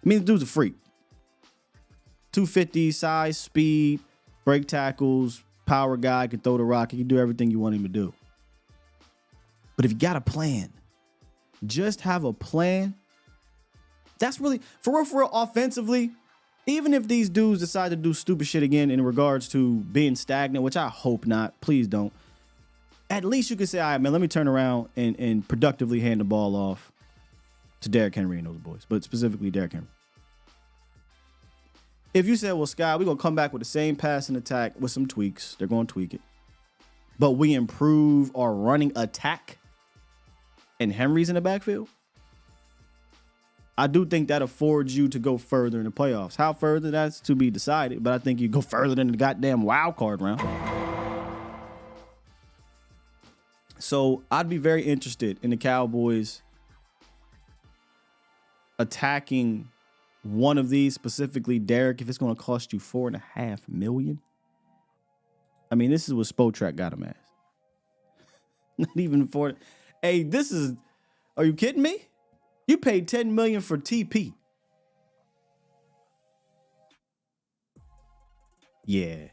I mean, the dude's a freak. 250, size, speed, break tackles, power guy, can throw the rock. He can do everything you want him to do. But if you got a plan, just have a plan. That's really, for real, offensively, even if these dudes decide to do stupid shit again in regards to being stagnant, which I hope not, please don't, at least you can say, all right, man, let me turn around and productively hand the ball off to Derrick Henry and those boys, but specifically Derrick Henry. If you said, well, Sky, we're going to come back with the same passing attack with some tweaks, they're going to tweak it, but we improve our running attack and Henry's in the backfield, I do think that affords you to go further in the playoffs. How further, that's to be decided, but I think you go further than the goddamn wild card round. So I'd be very interested in the Cowboys attacking one of these, specifically Derrick, if it's going to cost you $4.5 million. I mean, this is what Spotrac got him as. Not even for. Hey, this is. Are you kidding me? You paid $10 million for TP. Yeah.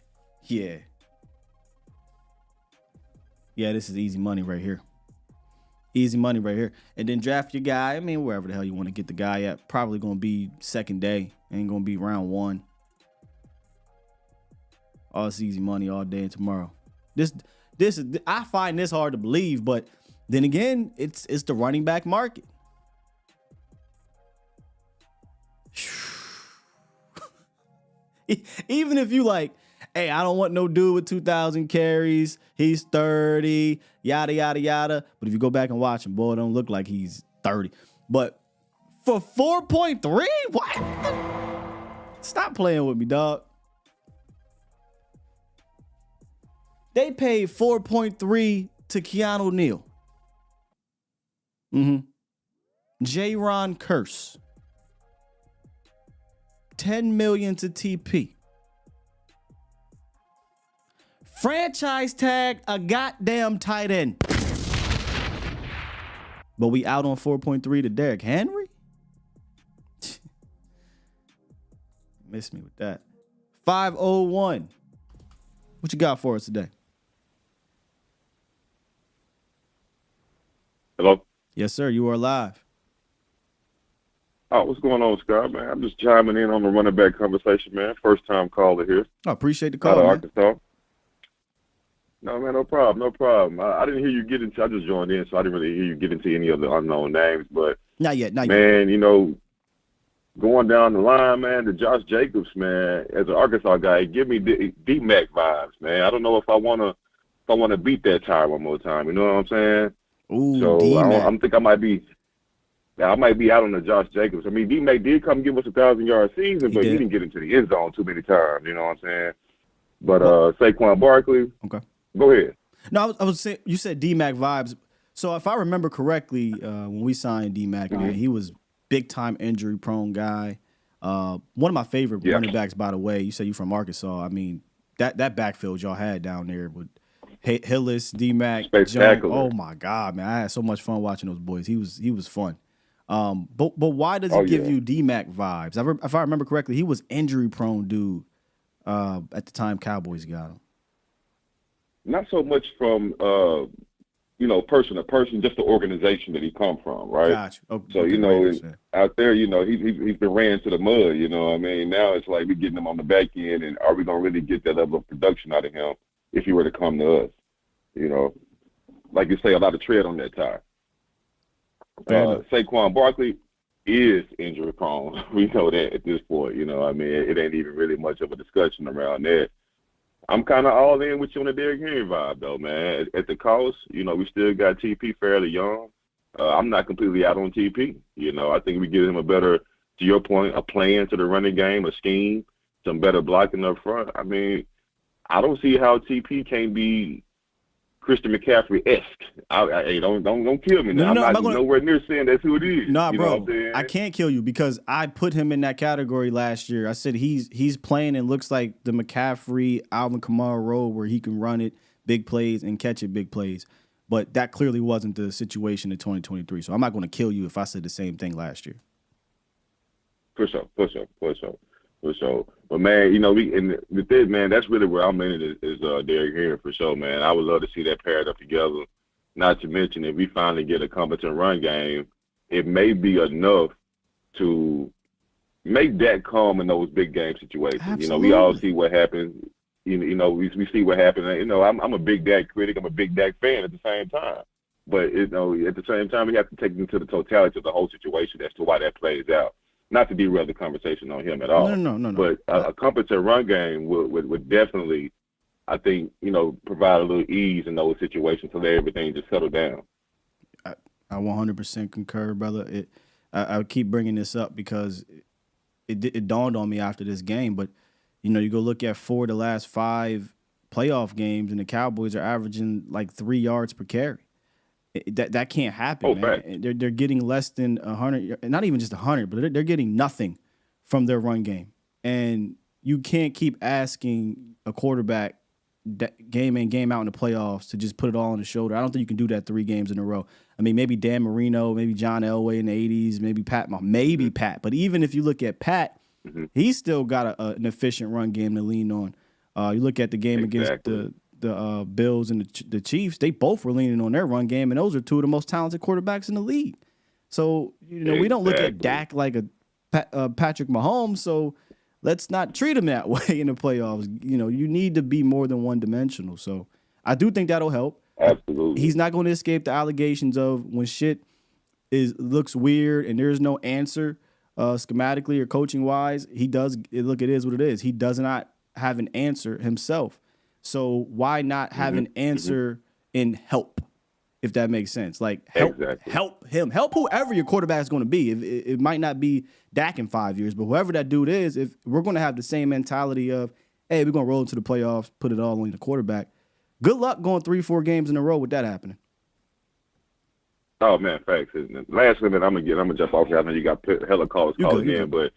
This is easy money right here. Easy money right here. And then draft your guy. I mean, wherever the hell you want to get the guy at. Probably going to be second day. Ain't going to be round 1. All this easy money all day and tomorrow. This is, I find this hard to believe, but then again, it's the running back market. Even if you like, hey, I don't want no dude with 2,000 carries. He's 30, yada, yada, yada. But if you go back and watch him, boy, it don't look like he's 30. But for 4.3, what? Stop playing with me, dog. They paid 4.3 to Keanu Neal. J-Ron Curse. 10 million to TP. Franchise tag a goddamn tight end. But we out on 4.3 to Derrick Henry? Miss me with that. 501. What you got for us today? Hello? Yes, sir. You are live. Oh, what's going on, Scott, man? I'm just chiming in on the running back conversation, man. First time caller here. I appreciate the call, out of man. Arkansas. No, man, no problem. I didn't hear you get into, I just joined in, so I didn't really hear you get into any of the unknown names, but Not yet. man, you know, going down the line, man, to Josh Jacobs, man, as an Arkansas guy, give me D-Mac vibes, man. I don't know if I want to beat that tire one more time. You know what I'm saying? Ooh, so D-Mac. I think I might be. Now, I might be out on the Josh Jacobs. I mean, D-Mac did come give us a 1,000-yard season, but he didn't get into the end zone too many times. You know what I'm saying? But Saquon Barkley. Okay. Go ahead. No, I was saying you said D-Mac vibes. So if I remember correctly, when we signed D-Mac, man, he was big-time injury-prone guy. One of my favorite running backs, by the way. You said you from Arkansas. I mean, that backfield y'all had down there with Hillis, D-Mac, Jones. Oh, my God, man. I had so much fun watching those boys. He was fun. But why does he give you D-Mac vibes? If I remember correctly, he was injury-prone dude at the time Cowboys got him. Not so much from person to person, just the organization that he come from, right? Gotcha. Okay, so out there, he's been ran to the mud. You know what I mean? Now it's like we're getting him on the back end, and are we gonna really get that level of production out of him if he were to come to us? Like you say, a lot of tread on that tire. Saquon Barkley is injury prone. We know that at this point. I mean, it ain't even really much of a discussion around that. I'm kind of all in with you on the Derrick Henry vibe, though, man. At the cost, we still got TP fairly young. I'm not completely out on TP. I think we give him a better, to your point, a plan to the running game, a scheme, some better blocking up front. I mean, I don't see how TP can't be Christian McCaffrey-esque. Don't kill me now. I'm not nowhere near saying that's who it is. Nah, bro, I can't kill you because I put him in that category last year. I said he's playing and looks like the McCaffrey, Alvin Kamara role where he can run it, big plays, and catch it, big plays. But that clearly wasn't the situation in 2023. So I'm not going to kill you if I said the same thing last year. For sure. But man, with this, man, that's really where I'm in it is Derrick Henry for sure, man. I would love to see that paired up together. Not to mention, if we finally get a competent run game, it may be enough to make Dak calm in those big game situations. Absolutely. We all see what happens. We see what happened. I'm a big Dak critic. I'm a big Dak fan at the same time. But at the same time, we have to take into the totality of the whole situation as to why that plays out. Not to derail the conversation on him at all. No. But a competent run game would definitely, I think, provide a little ease in those situations so that everything just settle down. I 100% concur, brother. I keep bringing this up because it dawned on me after this game. But, you go look at 4 of the last 5 playoff games, and the Cowboys are averaging like 3 yards per carry. That can't happen, man. Right. They're getting less than 100, not even just 100, but they're getting nothing from their run game. And you can't keep asking a quarterback game in, game out in the playoffs to just put it all on his shoulder. I don't think you can do that 3 games in a row. I mean, maybe Dan Marino, maybe John Elway in the 80s, maybe Pat. But even if you look at Pat, he's still got an efficient run game to lean on. You look at the game against the Bills and the Chiefs, they both were leaning on their run game, and those are 2 of the most talented quarterbacks in the league. So, we don't look at Dak like a Patrick Mahomes, so let's not treat him that way in the playoffs. You need to be more than one-dimensional. So I do think that'll help. Absolutely. He's not going to escape the allegations of when shit looks weird and there's no answer schematically or coaching-wise. It is what it is. He does not have an answer himself. So why not have an answer in help, if that makes sense? Like help him, help whoever your quarterback is going to be. It might not be Dak in 5 years, but whoever that dude is, if we're going to have the same mentality of, hey, we're going to roll into the playoffs, put it all on the quarterback. Good luck going 3-4 games in a row with that happening. Oh man, facts. Last minute, I'm gonna jump off here. I know you got hella calls calling in, but.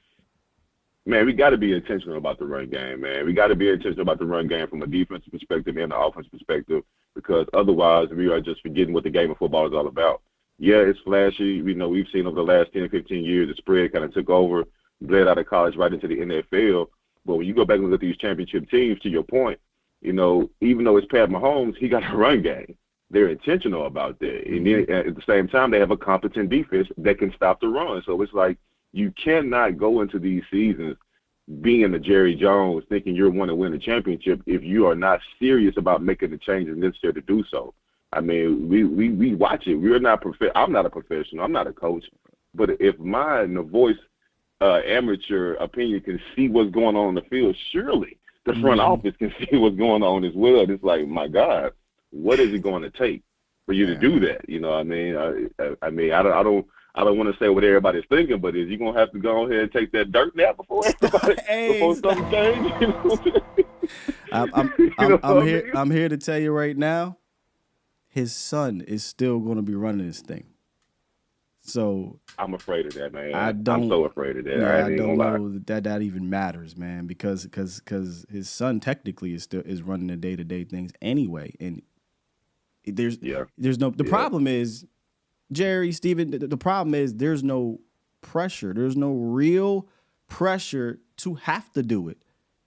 Man, we got to be intentional about the run game, man. We got to be intentional about the run game from a defensive perspective and an offensive perspective, because otherwise we are just forgetting what the game of football is all about. Yeah, it's flashy. We've seen over the last 10, 15 years, the spread kind of took over, bled out of college right into the NFL. But when you go back and look at these championship teams, to your point, even though it's Pat Mahomes, he got a run game. They're intentional about that. And then at the same time, they have a competent defense that can stop the run. So it's like, you cannot go into these seasons being the Jerry Jones thinking you're going to win the championship if you are not serious about making the changes necessary to do so. I mean, we watch it. We're not I'm not a professional. I'm not a coach. But if my voice amateur opinion can see what's going on in the field, surely the front office can see what's going on as well. It's like, my God, what is it going to take for you to do that? I mean, I I don't want to say what everybody's thinking, but is you gonna have to go ahead and take that dirt nap before everybody before something changes? I'm here to tell you right now, his son is still going to be running this thing. So I'm afraid of that, man. I'm so afraid of that. Yeah, I don't know that even matters, man, because his son technically is running the day-to-day things anyway, and there's no problem is, Jerry, Steven, the problem is there's no pressure. There's no real pressure to have to do it,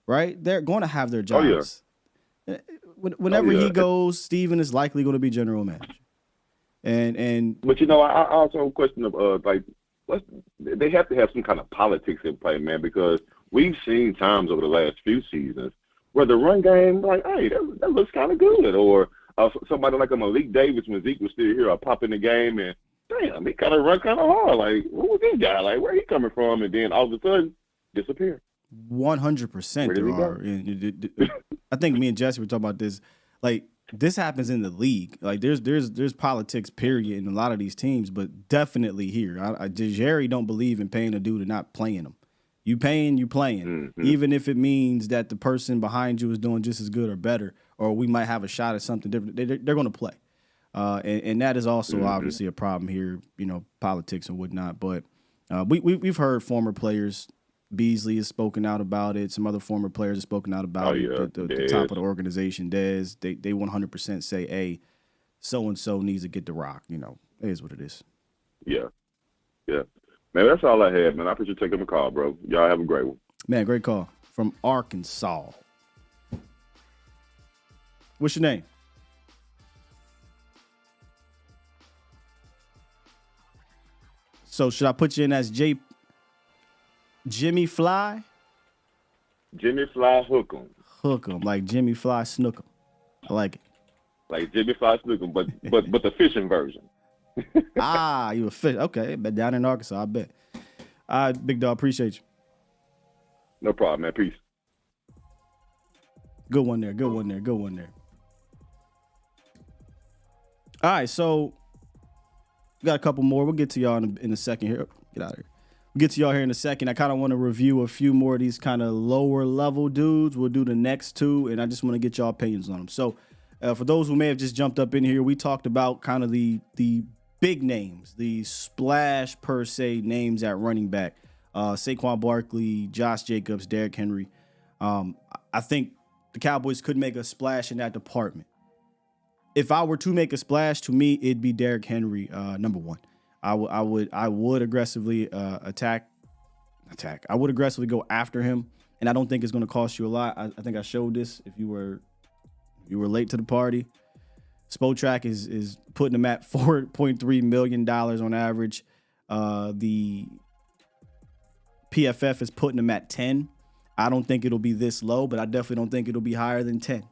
right? They're going to have their jobs. Oh, yeah. Whenever he goes, Steven is likely going to be general manager. But I also question of they have to have some kind of politics in play, man, because we've seen times over the last few seasons where the run game, like, hey, that looks kind of good, or somebody like a Malik Davis when Zeke was still here, pop in the game and damn, he kind of run kind of hard. Like, who was this guy? Like, where he coming from? And then all of a sudden, disappear. 100% there are. I think me and Jesse were talking about this. Like, this happens in the league. Like, there's politics, period, in a lot of these teams, but definitely here. Jerry don't believe in paying a dude and not playing him. You paying, you playing. Mm-hmm. Even if it means that the person behind you is doing just as good or better, or we might have a shot at something different, they're going to play. And that is also obviously a problem here, politics and whatnot. But we've heard former players. Beasley has spoken out about it. Some other former players have spoken out about it. The top of the organization, Dez, they 100% say, hey, so-and-so needs to get the rock. It is what it is. Yeah. Man, that's all I had, man. I appreciate you taking the call, bro. Y'all have a great one. Man, great call. From Arkansas. What's your name? So should I put you in as Jimmy Fly? Jimmy Fly Hook'em. Hook'em, like Jimmy Fly Snook'em. I like it. Like Jimmy Fly Snook'em, but the fishing version. You a fish. Okay, but down in Arkansas, I bet. Big dog, appreciate you. No problem, man. Peace. Good one there. All right, so we got a couple more. We'll get to y'all in a second here. Get out of here. We'll get to y'all here in a second. I kind of want to review a few more of these kind of lower level dudes. We'll do the next two, and I just want to get y'all opinions on them. So for those who may have just jumped up in here, we talked about kind of the big names, the splash per se names at running back. Saquon Barkley, Josh Jacobs, Derrick Henry. I think the Cowboys could make a splash in that department. If I were to make a splash, to me, it'd be Derrick Henry, number one. I would aggressively attack. I would aggressively go after him, and I don't think it's going to cost you a lot. I think I showed this if you were late to the party. Spotrac is putting him at $4.3 million on average. The PFF is putting him at 10. I don't think it'll be this low, but I definitely don't think it'll be higher than 10.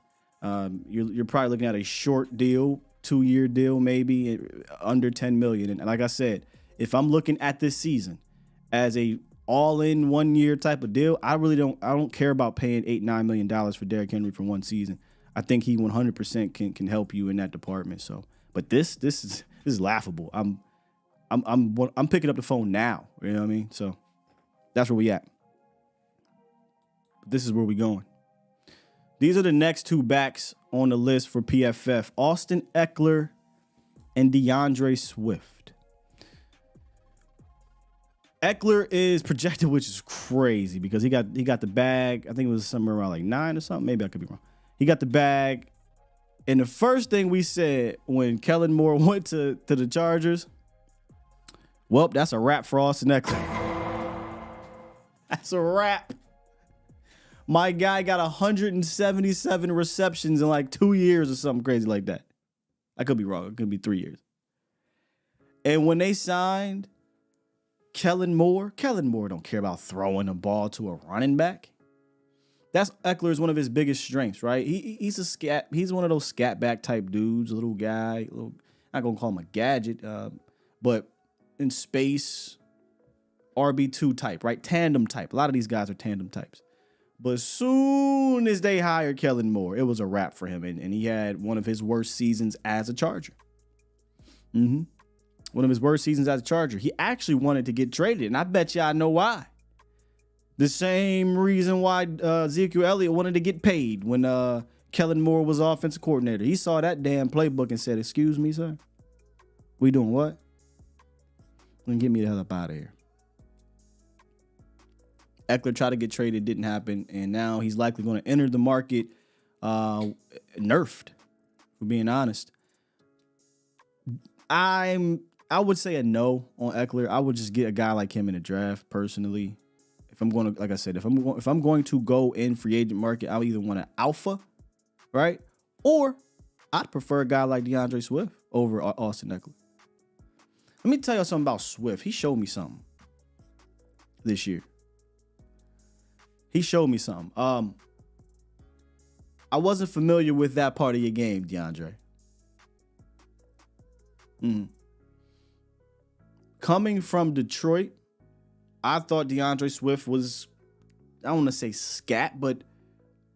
You're probably looking at a short deal, 2-year deal, maybe under 10 million. And like I said, if I'm looking at this season as a all-in 1-year type of deal, I don't care about paying $8-9 million for Derrick Henry for one season. I think he 100% can help you in that department. So, but this is laughable. I'm picking up the phone now. You know what I mean? So that's where we at. But this is where we going. These are the next two backs on the list for PFF: Austin Eckler and DeAndre Swift. Eckler is projected, which is crazy because he got the bag. I think it was somewhere around like 9 or something. Maybe I could be wrong. He got the bag. And the first thing we said when Kellen Moore went to the Chargers, well, that's a wrap for Austin Eckler. That's a wrap. My guy got 177 receptions in like 2 years or something crazy like that. I could be wrong. It could be 3 years. And when they signed Kellen Moore don't care about throwing a ball to a running back. That's Eckler is one of his biggest strengths, right? He's a scat. He's one of those scat back type dudes, a little guy. Not gonna call him a gadget, but in space, RB2 type, right? Tandem type. A lot of these guys are tandem types. But as soon as they hired Kellen Moore, it was a wrap for him, and he had one of his worst seasons as a Charger. One of his worst seasons as a Charger. He actually wanted to get traded, and I bet you I know why. The same reason why Ezekiel Elliott wanted to get paid when Kellen Moore was offensive coordinator. He saw that damn playbook and said, "Excuse me, sir. We doing what? Then get me the hell up out of here." Eckler tried to get traded, didn't happen, and now he's likely going to enter the market nerfed, for being honest. I would say a no on Eckler. I would just get a guy like him in the draft personally. If I'm going to, like I said, if I'm going to go in free agent market, I'll either want an alpha, right? Or I'd prefer a guy like DeAndre Swift over Austin Eckler. Let me tell you something about Swift. He showed me something this year. He showed me something. I wasn't familiar with that part of your game, DeAndre. Coming from Detroit, I thought DeAndre Swift was, I don't want to say scat, but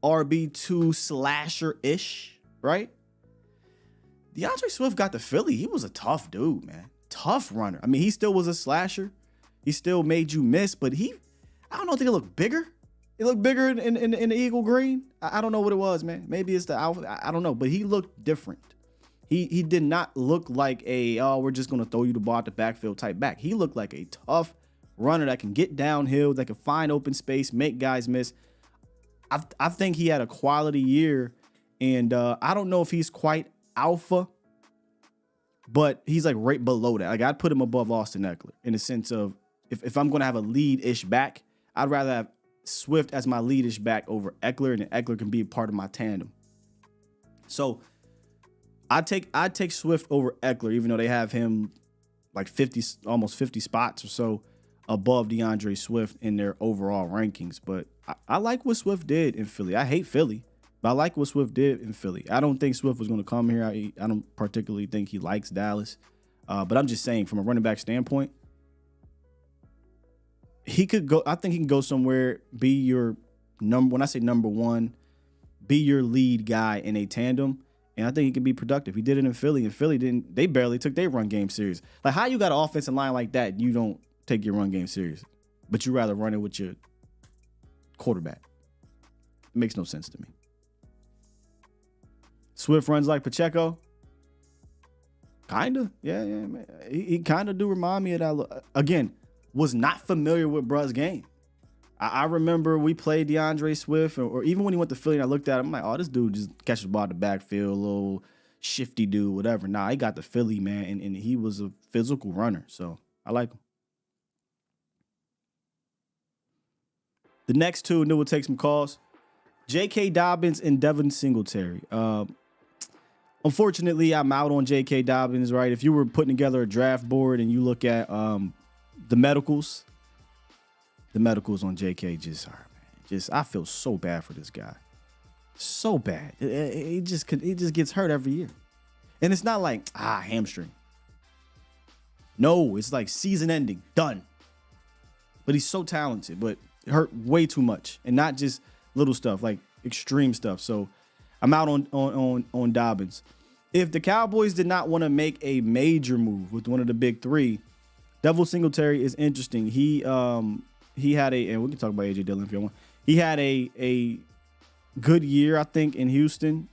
RB2 slasher-ish, right? DeAndre Swift got to Philly. He was a tough dude, man. Tough runner. I mean, he still was a slasher. He still made you miss, but I don't know, I think it looked bigger. It looked bigger in the Eagle Green. I don't know what it was, man. Maybe it's the outfit. I don't know, but he looked different. He did not look like we're just going to throw you the ball at the backfield type back. He looked like a tough runner that can get downhill, that can find open space, make guys miss. I think he had a quality year, and I don't know if he's quite alpha, but he's like right below that. Like, I'd put him above Austin Eckler in the sense of if I'm going to have a lead-ish back, I'd rather have Swift as my lead-ish back over Eckler, and Eckler can be a part of my tandem. So I take Swift over Eckler, even though they have him like almost 50 spots or so above DeAndre Swift in their overall rankings. But I like what Swift did in Philly. I hate Philly, but I like what Swift did in Philly. I don't think Swift was going to come here. I don't particularly think he likes Dallas. But I'm just saying, from a running back standpoint, he could go. I think he can go somewhere, be your when I say number one, be your lead guy in a tandem. And I think he can be productive. He did it in Philly, and Philly they barely took their run game serious. Like, how you got an offensive line like that, you don't take your run game serious, but you rather run it with your quarterback? It makes no sense to me. Swift runs like Pacheco. Kinda. Yeah. Man. He kind of do remind me of that. Again, was not familiar with bruh's game. I remember we played DeAndre Swift, or even when he went to Philly and I looked at him, I'm like, oh, this dude just catches the ball in the backfield, a little shifty dude, whatever. Nah, he got to Philly, man, and he was a physical runner, so I like him. The next two, and then we'll take some calls. J.K. Dobbins and Devin Singletary. Unfortunately, I'm out on J.K. Dobbins, right? If you were putting together a draft board and you look at the medicals on JK I feel so bad for this guy. So bad. He just gets hurt every year. And it's not like, hamstring. No, it's like season ending. Done. But he's so talented, but it hurt way too much. And not just little stuff, like extreme stuff. So I'm out on Dobbins. If the Cowboys did not want to make a major move with one of the big three, Devin Singletary is interesting. He had and we can talk about A.J. Dillon if you want. He had a good year, I think, in Houston.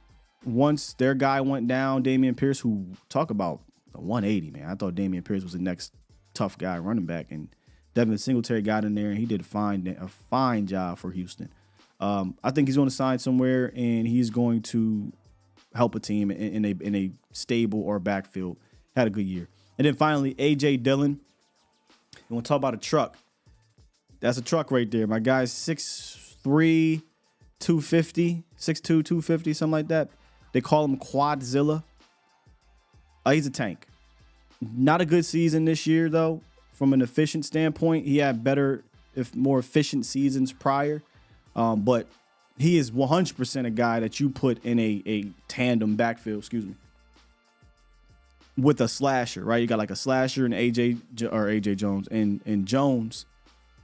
Once their guy went down, Dameon Pierce, who talk about the 180, man. I thought Dameon Pierce was the next tough guy running back, and Devin Singletary got in there and he did a fine job for Houston. I think he's going to sign somewhere and he's going to help a team in a stable or backfield. Had a good year. And then finally, A.J. Dillon. You want to talk about a truck? That's a truck right there. My guy's 6'3", 250, 6'2", 250, something like that. They call him Quadzilla. He's a tank. Not a good season this year, though. From an efficient standpoint, he had more efficient seasons prior. But he is 100% a guy that you put in a tandem backfield, with a slasher, right? You got like a slasher and AJ Jones and Jones.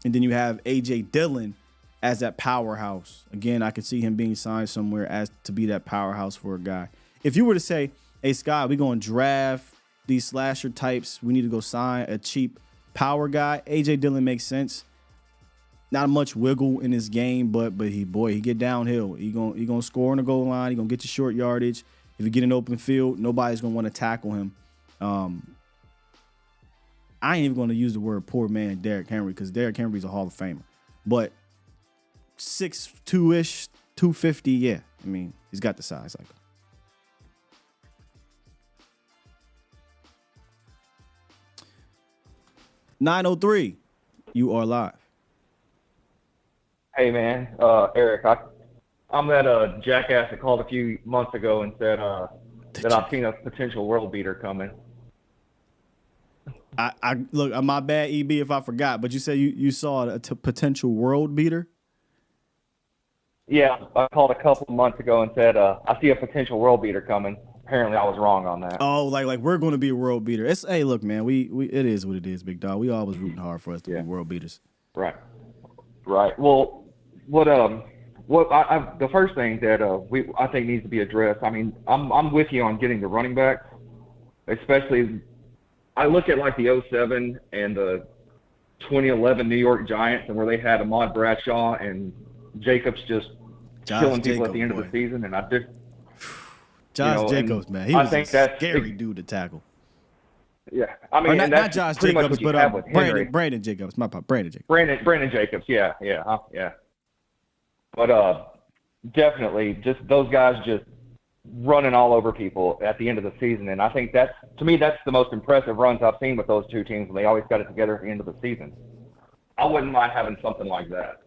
And then you have A.J. Dillon as that powerhouse. Again, I could see him being signed somewhere as to be that powerhouse for a guy. If you were to say, hey, Scott, we're going to draft these slasher types, we need to go sign a cheap power guy. A.J. Dillon makes sense. Not much wiggle in his game, but he get downhill. He gonna score on the goal line. He gonna get you short yardage. If you get an open field, nobody's gonna want to tackle him. I ain't even gonna use the word poor man Derrick Henry because Derrick Henry's a Hall of Famer. But 6'2"-ish, 250, yeah. I mean, he's got the size like him. .903, you are live. Hey man, Eric, I'm that jackass that called a few months ago and said that I've seen a potential world beater coming. I look, my bad, EB, if I forgot, but you said you saw a potential world beater? Yeah, I called a couple months ago and said I see a potential world beater coming. Apparently, I was wrong on that. Oh, like we're going to be a world beater. Hey, look, man, we it is what it is, big dog. We always rooting hard for us to be world beaters. Right. Well, the first thing that I think needs to be addressed. I mean, I'm with you on getting the running backs, especially. I look at like the 07 and the 2011 New York Giants, and where they had Ahmad Bradshaw and Jacobs just killing people at the end of the season, and I just. Josh Jacobs, man, he was a scary dude to tackle. Yeah, I mean, and that's not Josh Jacobs, but Brandon Jacobs. My pop, Brandon Jacobs. Brandon Jacobs, yeah. But definitely, just those guys just running all over people at the end of the season, and I think that's the most impressive runs I've seen with those two teams, and they always got it together at the end of the season. I wouldn't mind having something like that.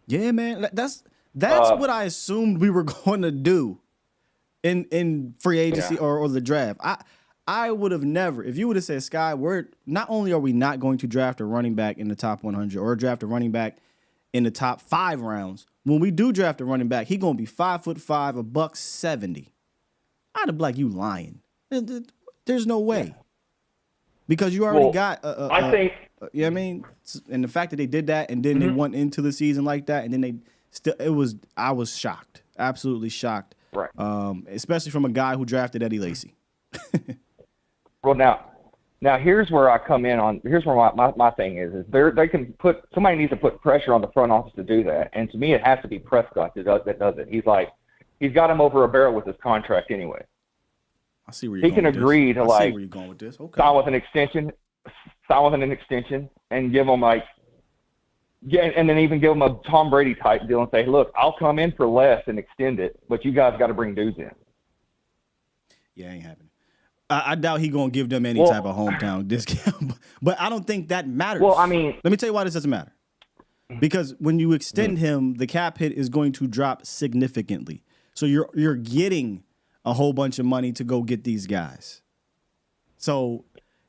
Yeah, man, that's what I assumed we were going to do in free agency or the draft. I would have never, if you would have said, Sky, not only are we not going to draft a running back in the top 100 or draft a running back in the top 5 rounds, when we do draft a running back, he's going to be 5'5", $170. I'd have been like, you lying. There's no way. Because you already got I think. You know what I mean? And the fact that they did that and then they went into the season like that and then I was shocked. Absolutely shocked. Right. Especially from a guy who drafted Eddie Lacy. Well, now here's where I come in on. Here's where my thing is somebody needs to put pressure on the front office to do that, and to me it has to be Prescott that does it. He's got him over a barrel with his contract anyway. I see where you're going. He can agree to I see where you're going with this. Okay. Sign with an extension, and give him and then even give him a Tom Brady type deal and say, look, I'll come in for less and extend it, but you guys got to bring dudes in. Yeah, ain't happening. I doubt he's going to give them any type of hometown discount, but I don't think that matters. Well, I mean, let me tell you why this doesn't matter. Because when you extend him, the cap hit is going to drop significantly. So you're getting a whole bunch of money to go get these guys. So,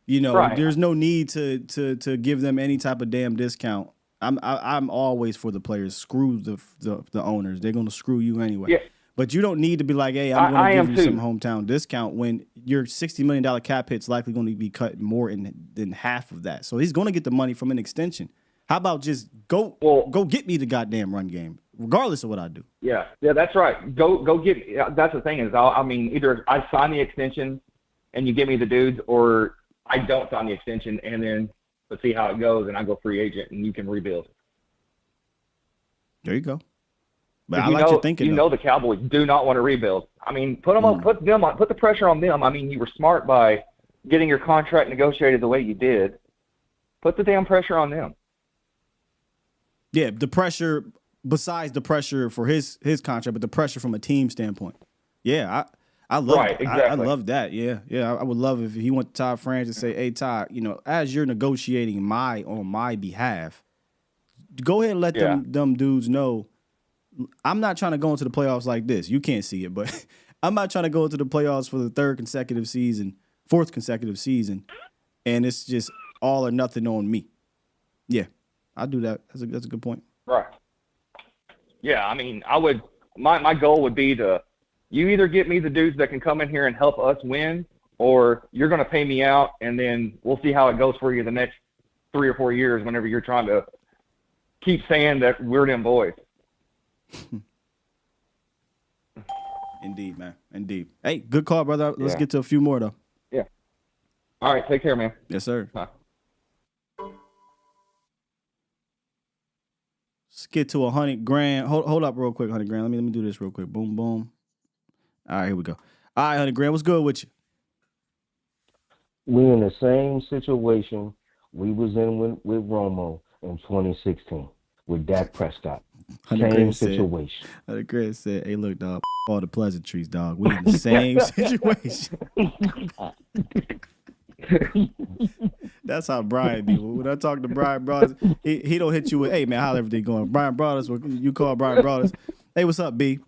there's no need to give them any type of damn discount. I'm always for the players. Screw the owners. They're going to screw you anyway. Yeah. But you don't need to be like, hey, I'm going to give you some hometown discount when your $60 million cap hit's likely going to be cut more than half of that. So he's going to get the money from an extension. How about just go get me the goddamn run game, regardless of what I do. Yeah, that's right. Go get. That's the thing is, either I sign the extension and you give me the dudes, or I don't sign the extension and then let's see how it goes and I go free agent and you can rebuild. There you go. But I like your thinking. The Cowboys do not want to rebuild. I mean, put the pressure on them. I mean, you were smart by getting your contract negotiated the way you did. Put the damn pressure on them. Yeah, the pressure besides the pressure for his contract, but the pressure from a team standpoint. Yeah, I love right, exactly. I love that. Yeah. I would love if he went to Todd France and say, "Hey, Todd, as you're negotiating on my behalf, go ahead and let them dudes know." I'm not trying to go into the playoffs like this. You can't see it, but I'm not trying to go into the playoffs for the fourth consecutive season, and it's just all or nothing on me. Yeah, I'll do that. That's a good point. Right. Yeah, I mean, I would. My goal would be you either get me the dudes that can come in here and help us win, or you're going to pay me out, and then we'll see how it goes for you the next 3 or 4 years whenever you're trying to keep saying that we're them boys. Indeed, man. Indeed. Hey, good call, brother. Let's get to a few more, though. Yeah. All right, take care, man. Yes, sir. Bye. Let's get to $100,000. Hold up real quick, $100,000. Let me do this real quick. Boom, boom. All right, here we go. All right, $100,000. What's good with you? We in the same situation we was in with Romo in 2016 with Dak Prescott. Same situation. $100,000 said, "Hey, look, dog. All the pleasantries, dog. We in the same situation." That's how Brian be. When I talk to Brian Brothers, he don't hit you with, "Hey man, how's everything going?" Brian Brothers, you call Brian Brothers, "Hey, what's up, B?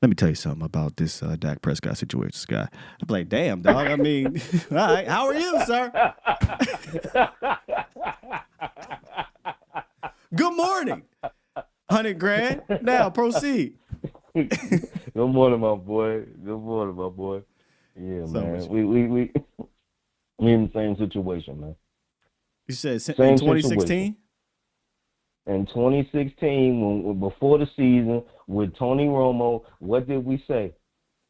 Let me tell you something about this Dak Prescott situation, Scott." I'm like, "Damn, dog. I mean, all right. How are you, sir?" Good morning. $100,000. Now proceed. Good morning, my boy. Good morning, my boy. Yeah, so man. We in the same situation, man. You said in 2016? In 2016, when before the season, with Tony Romo, what did we say?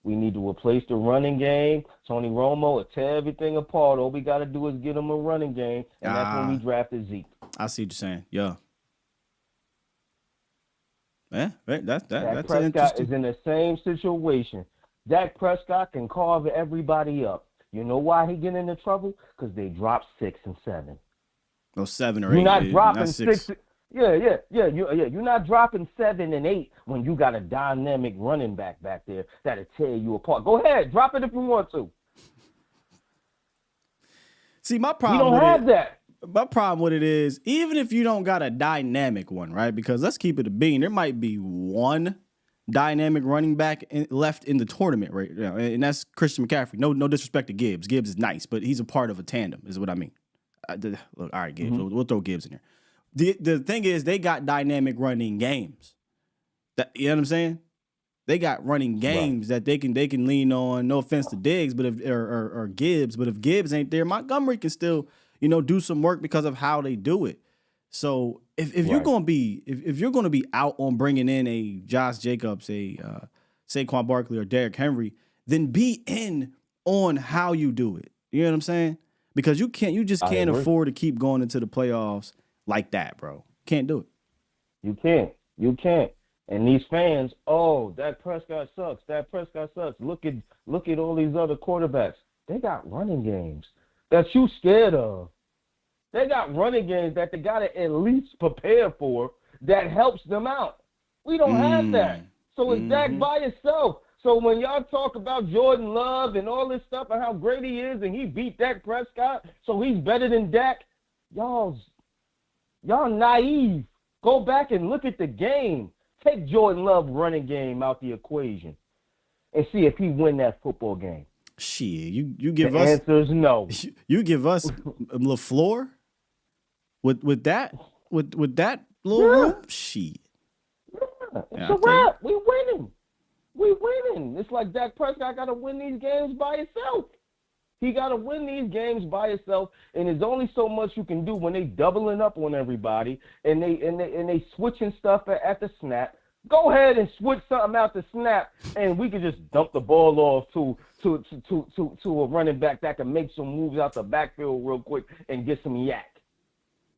We need to replace the running game. Tony Romo will tear everything apart. All we got to do is get him a running game, and that's when we drafted Zeke. I see what you're saying. Yeah. Yeah, that's Prescott interesting. is in the same situation. Dak Prescott can carve everybody up. You know why he get into trouble? Because they drop 6 and 7. No, 7 or 8. You're not dropping not 6. Yeah. You're not dropping 7 and 8 when you got a dynamic running back there that'll tear you apart. Go ahead, drop it if you want to. See, my problem. We don't have that. My problem with it is, even if you don't got a dynamic one, right? Because let's keep it a bean. There might be one dynamic running back left in the tournament right now, and that's Christian McCaffrey. No disrespect to Gibbs. Gibbs is nice, but he's a part of a tandem, is what I mean. Look, all right, Gibbs. We'll throw Gibbs in there. The thing is, they got dynamic running games. You know what I'm saying? They got running games that they can lean on. No offense to Diggs, but or Gibbs, but if Gibbs ain't there, Montgomery can still do some work because of how they do it. So if you're gonna be if you're gonna be out on bringing in a Josh Jacobs, a Saquon Barkley, or Derrick Henry, then be in on how you do it. You know what I'm saying? Because you just can't afford to keep going into the playoffs like that, bro. Can't do it. You can't. And these fans, Dak Prescott sucks. Dak Prescott sucks. Look at all these other quarterbacks. They got running games that you scared of. They got running games that they got to at least prepare for that helps them out. We don't have that. So it's Dak by itself. So when y'all talk about Jordan Love and all this stuff and how great he is and he beat Dak Prescott, so he's better than Dak, y'all naive. Go back and look at the game. Take Jordan Love running game out the equation and see if he win that football game. Shit, you give the us answer is no. You give us LaFleur with that little room. Shit. Yeah, it's a wrap. We winning. It's like Dak Prescott got to win these games by himself. He got to win these games by himself, and there's only so much you can do when they doubling up on everybody and they switching stuff at the snap. Go ahead and switch something out the snap, and we can just dump the ball off to a running back that can make some moves out the backfield real quick and get some yak.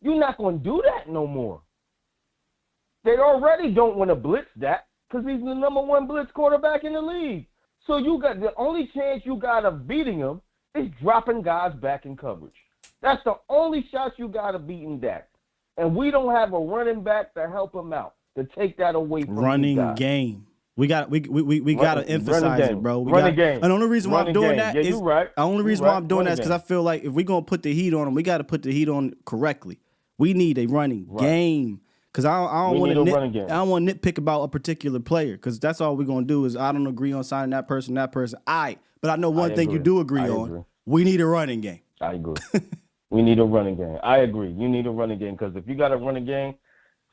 You're not going to do that no more. They already don't want to blitz that because he's the number 1 blitz quarterback in the league. So you got the only chance you got of beating him is dropping guys back in coverage. That's the only shot you got of beating Dak. And we don't have a running back to help him out, to take that away from running game. We got to emphasize it, bro. Running game. And the only reason why I'm doing that is right. The only reason why I'm doing that is because I feel like if we're gonna put the heat on him, we got to put the heat on correctly. We need a running game. Because I don't want to nitpick about a particular player, because that's all we're going to do is I don't agree on signing that person. But I know one thing you do agree on. We need a running game. I agree. We need a running game. I agree. You need a running game because if you got a running game,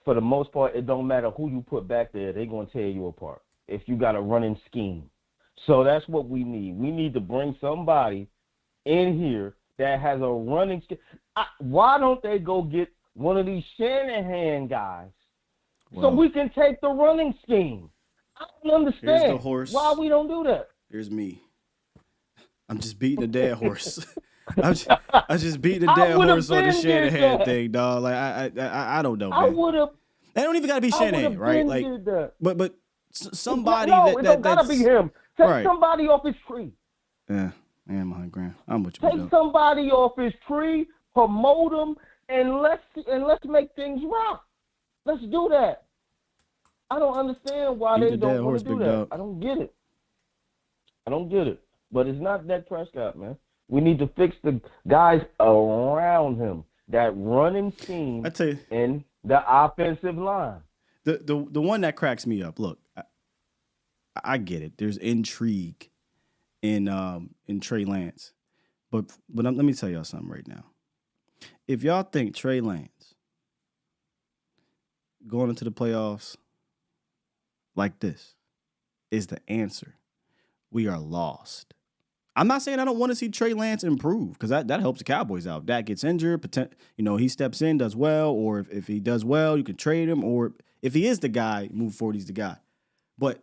for the most part, it don't matter who you put back there. They're going to tear you apart if you got a running scheme. So that's what we need. We need to bring somebody in here that has a running scheme. Why don't they go get one of these Shanahan guys so we can take the running scheme? I don't understand here's the horse. Why we don't do that. Here's me. I'm just beating a dead horse. I just beat the dead horse on the Shanahan thing, dog. Like I don't know, man. I would have. They don't even gotta be Shanahan, right? Like, but somebody it don't gotta be him. Take somebody off his tree. Yeah, man, $100,000. I'm with you. Take somebody off his tree, promote him, and let's make things rock. Let's do that. I don't understand why they don't want to do that. I don't get it. But it's not Dak Prescott, man. We need to fix the guys around him, that running team and the offensive line. The one that cracks me up. Look, I get it. There's intrigue in Trey Lance, but let me tell y'all something right now. If y'all think Trey Lance going into the playoffs like this is the answer, we are lost. I'm not saying I don't want to see Trey Lance improve, because that helps the Cowboys out. Dak gets injured, he steps in, does well, or if he does well, you can trade him, or if he is the guy, move forward, he's the guy. But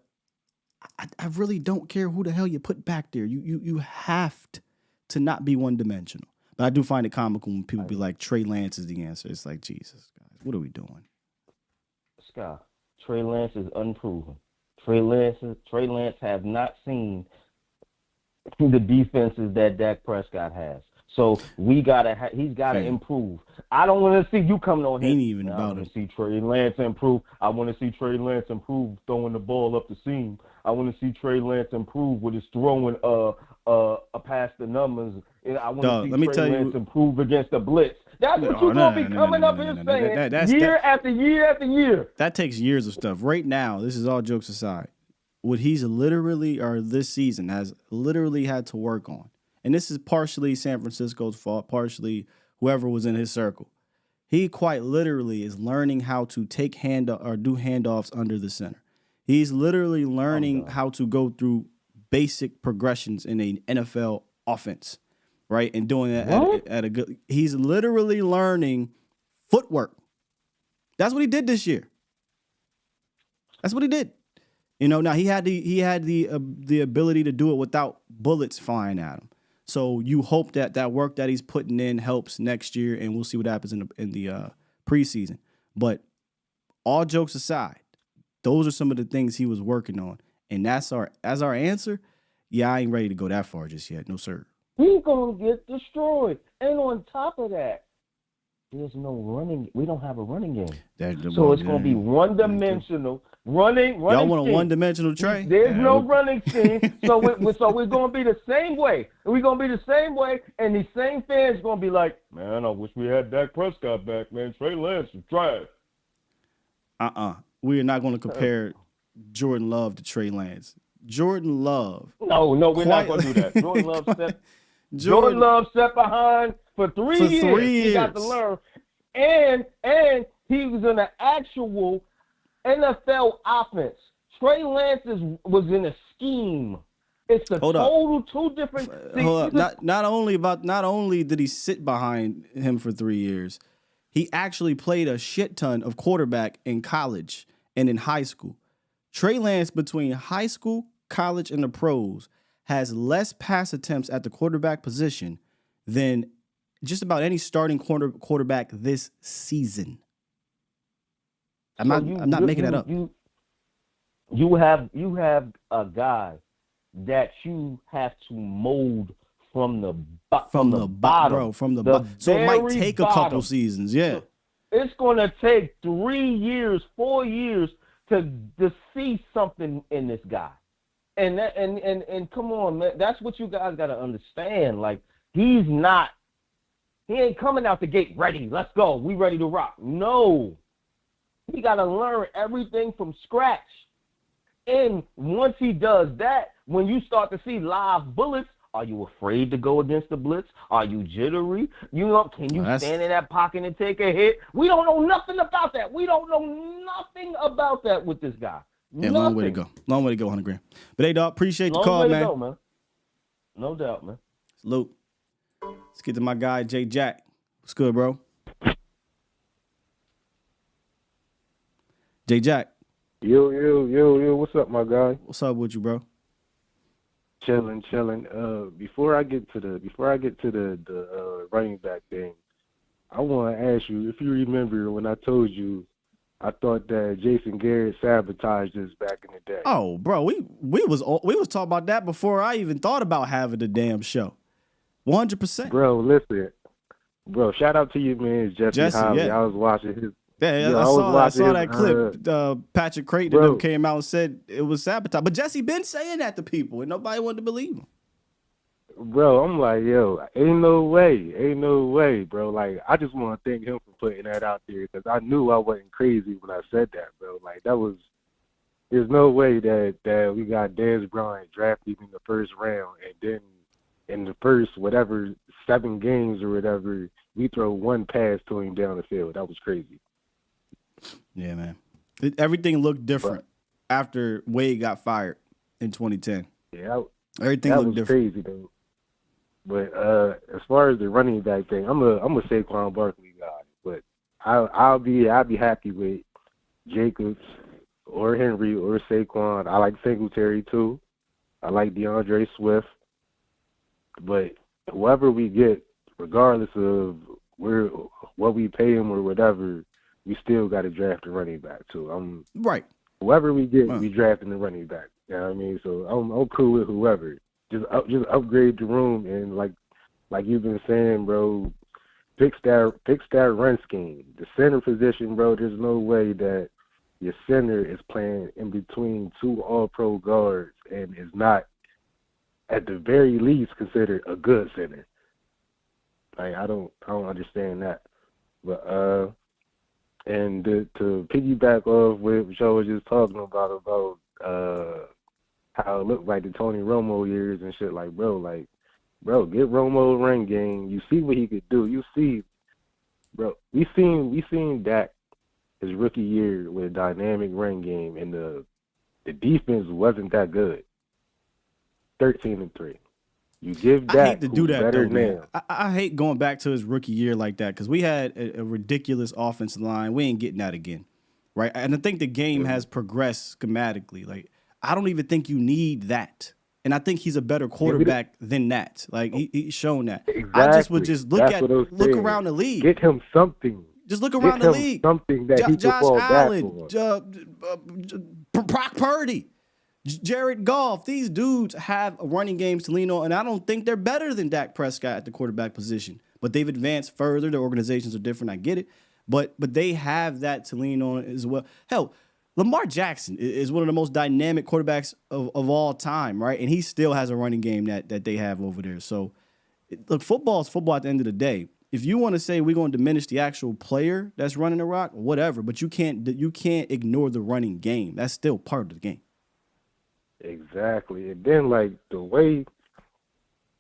I really don't care who the hell you put back there. You have to not be one-dimensional. But I do find it comical when people be like, Trey Lance is the answer. It's like, Jesus, guys, what are we doing? Scott, Trey Lance is unproven. Trey Lance have not seen the defenses that Dak Prescott has. So he's got to improve. I don't want to see you coming on here. Ain't even about it. I want to see Trey Lance improve. I want to see Trey Lance improve throwing the ball up the seam. I want to see Trey Lance improve with his throwing past the numbers. And I want to see Trey Lance improve against the blitz. That's what you're going to be coming up here saying year after year after year. That takes years of stuff. Right now, this is all jokes aside. What he's this season has literally had to work on, and this is partially San Francisco's fault, partially whoever was in his circle. He quite literally is learning how to do handoffs under the center. He's literally learning how to go through basic progressions in an NFL offense, right? And doing that at a good. He's literally learning footwork. That's what he did this year. That's what he did. Now he had the ability to do it without bullets flying at him. So you hope that work that he's putting in helps next year, and we'll see what happens in the preseason. But all jokes aside, those are some of the things he was working on, and as our answer. Yeah, I ain't ready to go that far just yet. No, sir. He's gonna get destroyed, and on top of that, there's no running. We don't have a running game, so it's gonna be one-dimensional. Running. Y'all want a one-dimensional Trey? There's no running scheme, so we're gonna be the same way. We're gonna be the same way, and the same fans gonna be like, man, I wish we had Dak Prescott back, man. Trey Lance is trash. We are not gonna compare Jordan Love to Trey Lance. Jordan Love. No, we're not gonna do that. Jordan Love sat behind for 3 years. He got to learn, and he was in an actual NFL offense. Trey Lance was in a scheme. It's a two different things. Hold up. Not only did he sit behind him for 3 years, he actually played a shit ton of quarterback in college and in high school. Trey Lance, between high school, college, and the pros, has less pass attempts at the quarterback position than just about any starting quarterback this season. I'm not making that up. You have a guy that you have to mold from the bottom, bro. So it might take a couple seasons. Yeah, it's going to take 3 years, 4 years to see something in this guy. And come on, man, that's what you guys got to understand. Like, he ain't coming out the gate ready. Let's go. We ready to rock. No. He got to learn everything from scratch. And once he does that, when you start to see live bullets, are you afraid to go against the blitz? Are you jittery? Can you stand in that pocket and take a hit? We don't know nothing about that. We don't know nothing about that with this guy. Yeah, long way to go. Long way to go, $100,000. But hey, dog, appreciate the call, man. Go, man. No doubt, man. Salute. Let's get to my guy, J Jack. What's good, bro? J Jack. Yo, what's up, my guy? What's up with you, bro? Chilling. Before I get to the running back thing, I want to ask you if you remember when I told you I thought that Jason Garrett sabotaged us back in the day. Oh, bro, we was talking about that before I even thought about having the damn show. 100%. Bro, listen. Bro, shout out to you, man, Jesse Holley. Yeah. I was watching his. Yeah, I saw that clip. Patrick Creighton and them came out and said it was sabotage. But Jesse been saying that to people, and nobody wanted to believe him. Bro, I'm like, yo, ain't no way, bro. Like, I just want to thank him for putting that out there because I knew I wasn't crazy when I said that, bro. Like, there's no way that we got Dez Bryant drafted in the first round and then in the first, 7 games or whatever, we throw one pass to him down the field. That was crazy. Yeah, man. Everything looked different after Wade got fired in 2010. Yeah, everything looked different. Crazy, though. But as far as the running back thing, I'm a Saquon Barkley guy. But I'll be happy with Jacobs or Henry or Saquon. I like Singletary too. I like DeAndre Swift. But whoever we get, regardless of what we pay him or whatever, we still got to draft a running back too. Right. Whoever we get, we drafting the running back. You know what I mean? So I'm cool with whoever. Just upgrade the room and like you've been saying, bro. Fix that run scheme. The center position, bro. There's no way that your center is playing in between 2 All-Pro guards and is not, at the very least, considered a good center. Like I don't understand that. But and to piggyback off what Joe was just talking about how it looked like the Tony Romo years and shit, like, bro, get Romo a run game. You see what he could do. You see, bro, we seen Dak his rookie year with a dynamic run game, and the defense wasn't that good. 13-3. You give Dak, I hate to do that, better though, man. I hate going back to his rookie year like that because we had a ridiculous offensive line. We ain't getting that again, right? And I think the game has progressed schematically. Like, I don't even think you need that. And I think he's a better quarterback than that. Like, he's shown that. Exactly. I just would just look around the league. Get him something. Just look around the league. Something that he can fall Allen, back on. Brock Purdy, Jared Goff. These dudes have running games to lean on, and I don't think they're better than Dak Prescott at the quarterback position. But they've advanced further. Their organizations are different. I get it. But they have that to lean on as well. Hell, Lamar Jackson is one of the most dynamic quarterbacks of all time, right? And he still has a running game that they have over there. So, look, football is football at the end of the day. If you want to say we're going to diminish the actual player that's running the rock, whatever, but you can't ignore the running game. That's still part of the game. Exactly. And then, like, the way,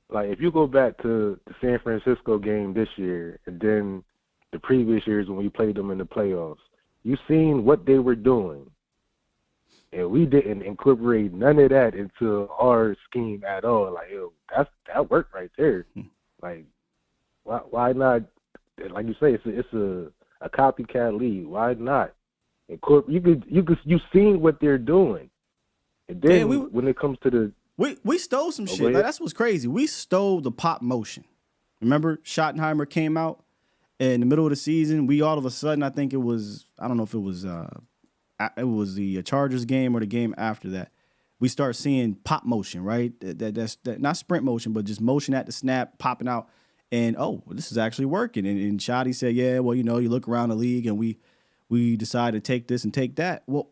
like, if you go back to the San Francisco game this year and then the previous years when we played them in the playoffs, you seen what they were doing. And we didn't incorporate none of that into our scheme at all. Like, yo, that worked right there. Like, why not? Like you say, it's a copycat league. Why not? You seen what they're doing. And then when it comes to the we stole some shit. Like, that's what's crazy. We stole the pop motion. Remember, Schottenheimer came out in the middle of the season. We all of a sudden, I think it was, I don't know if it was the Chargers game or the game after that. We start seeing pop motion, right? That's not sprint motion, but just motion at the snap, popping out. And, this is actually working. And Shotty said, yeah, well, you look around the league and we decided to take this and take that. Well,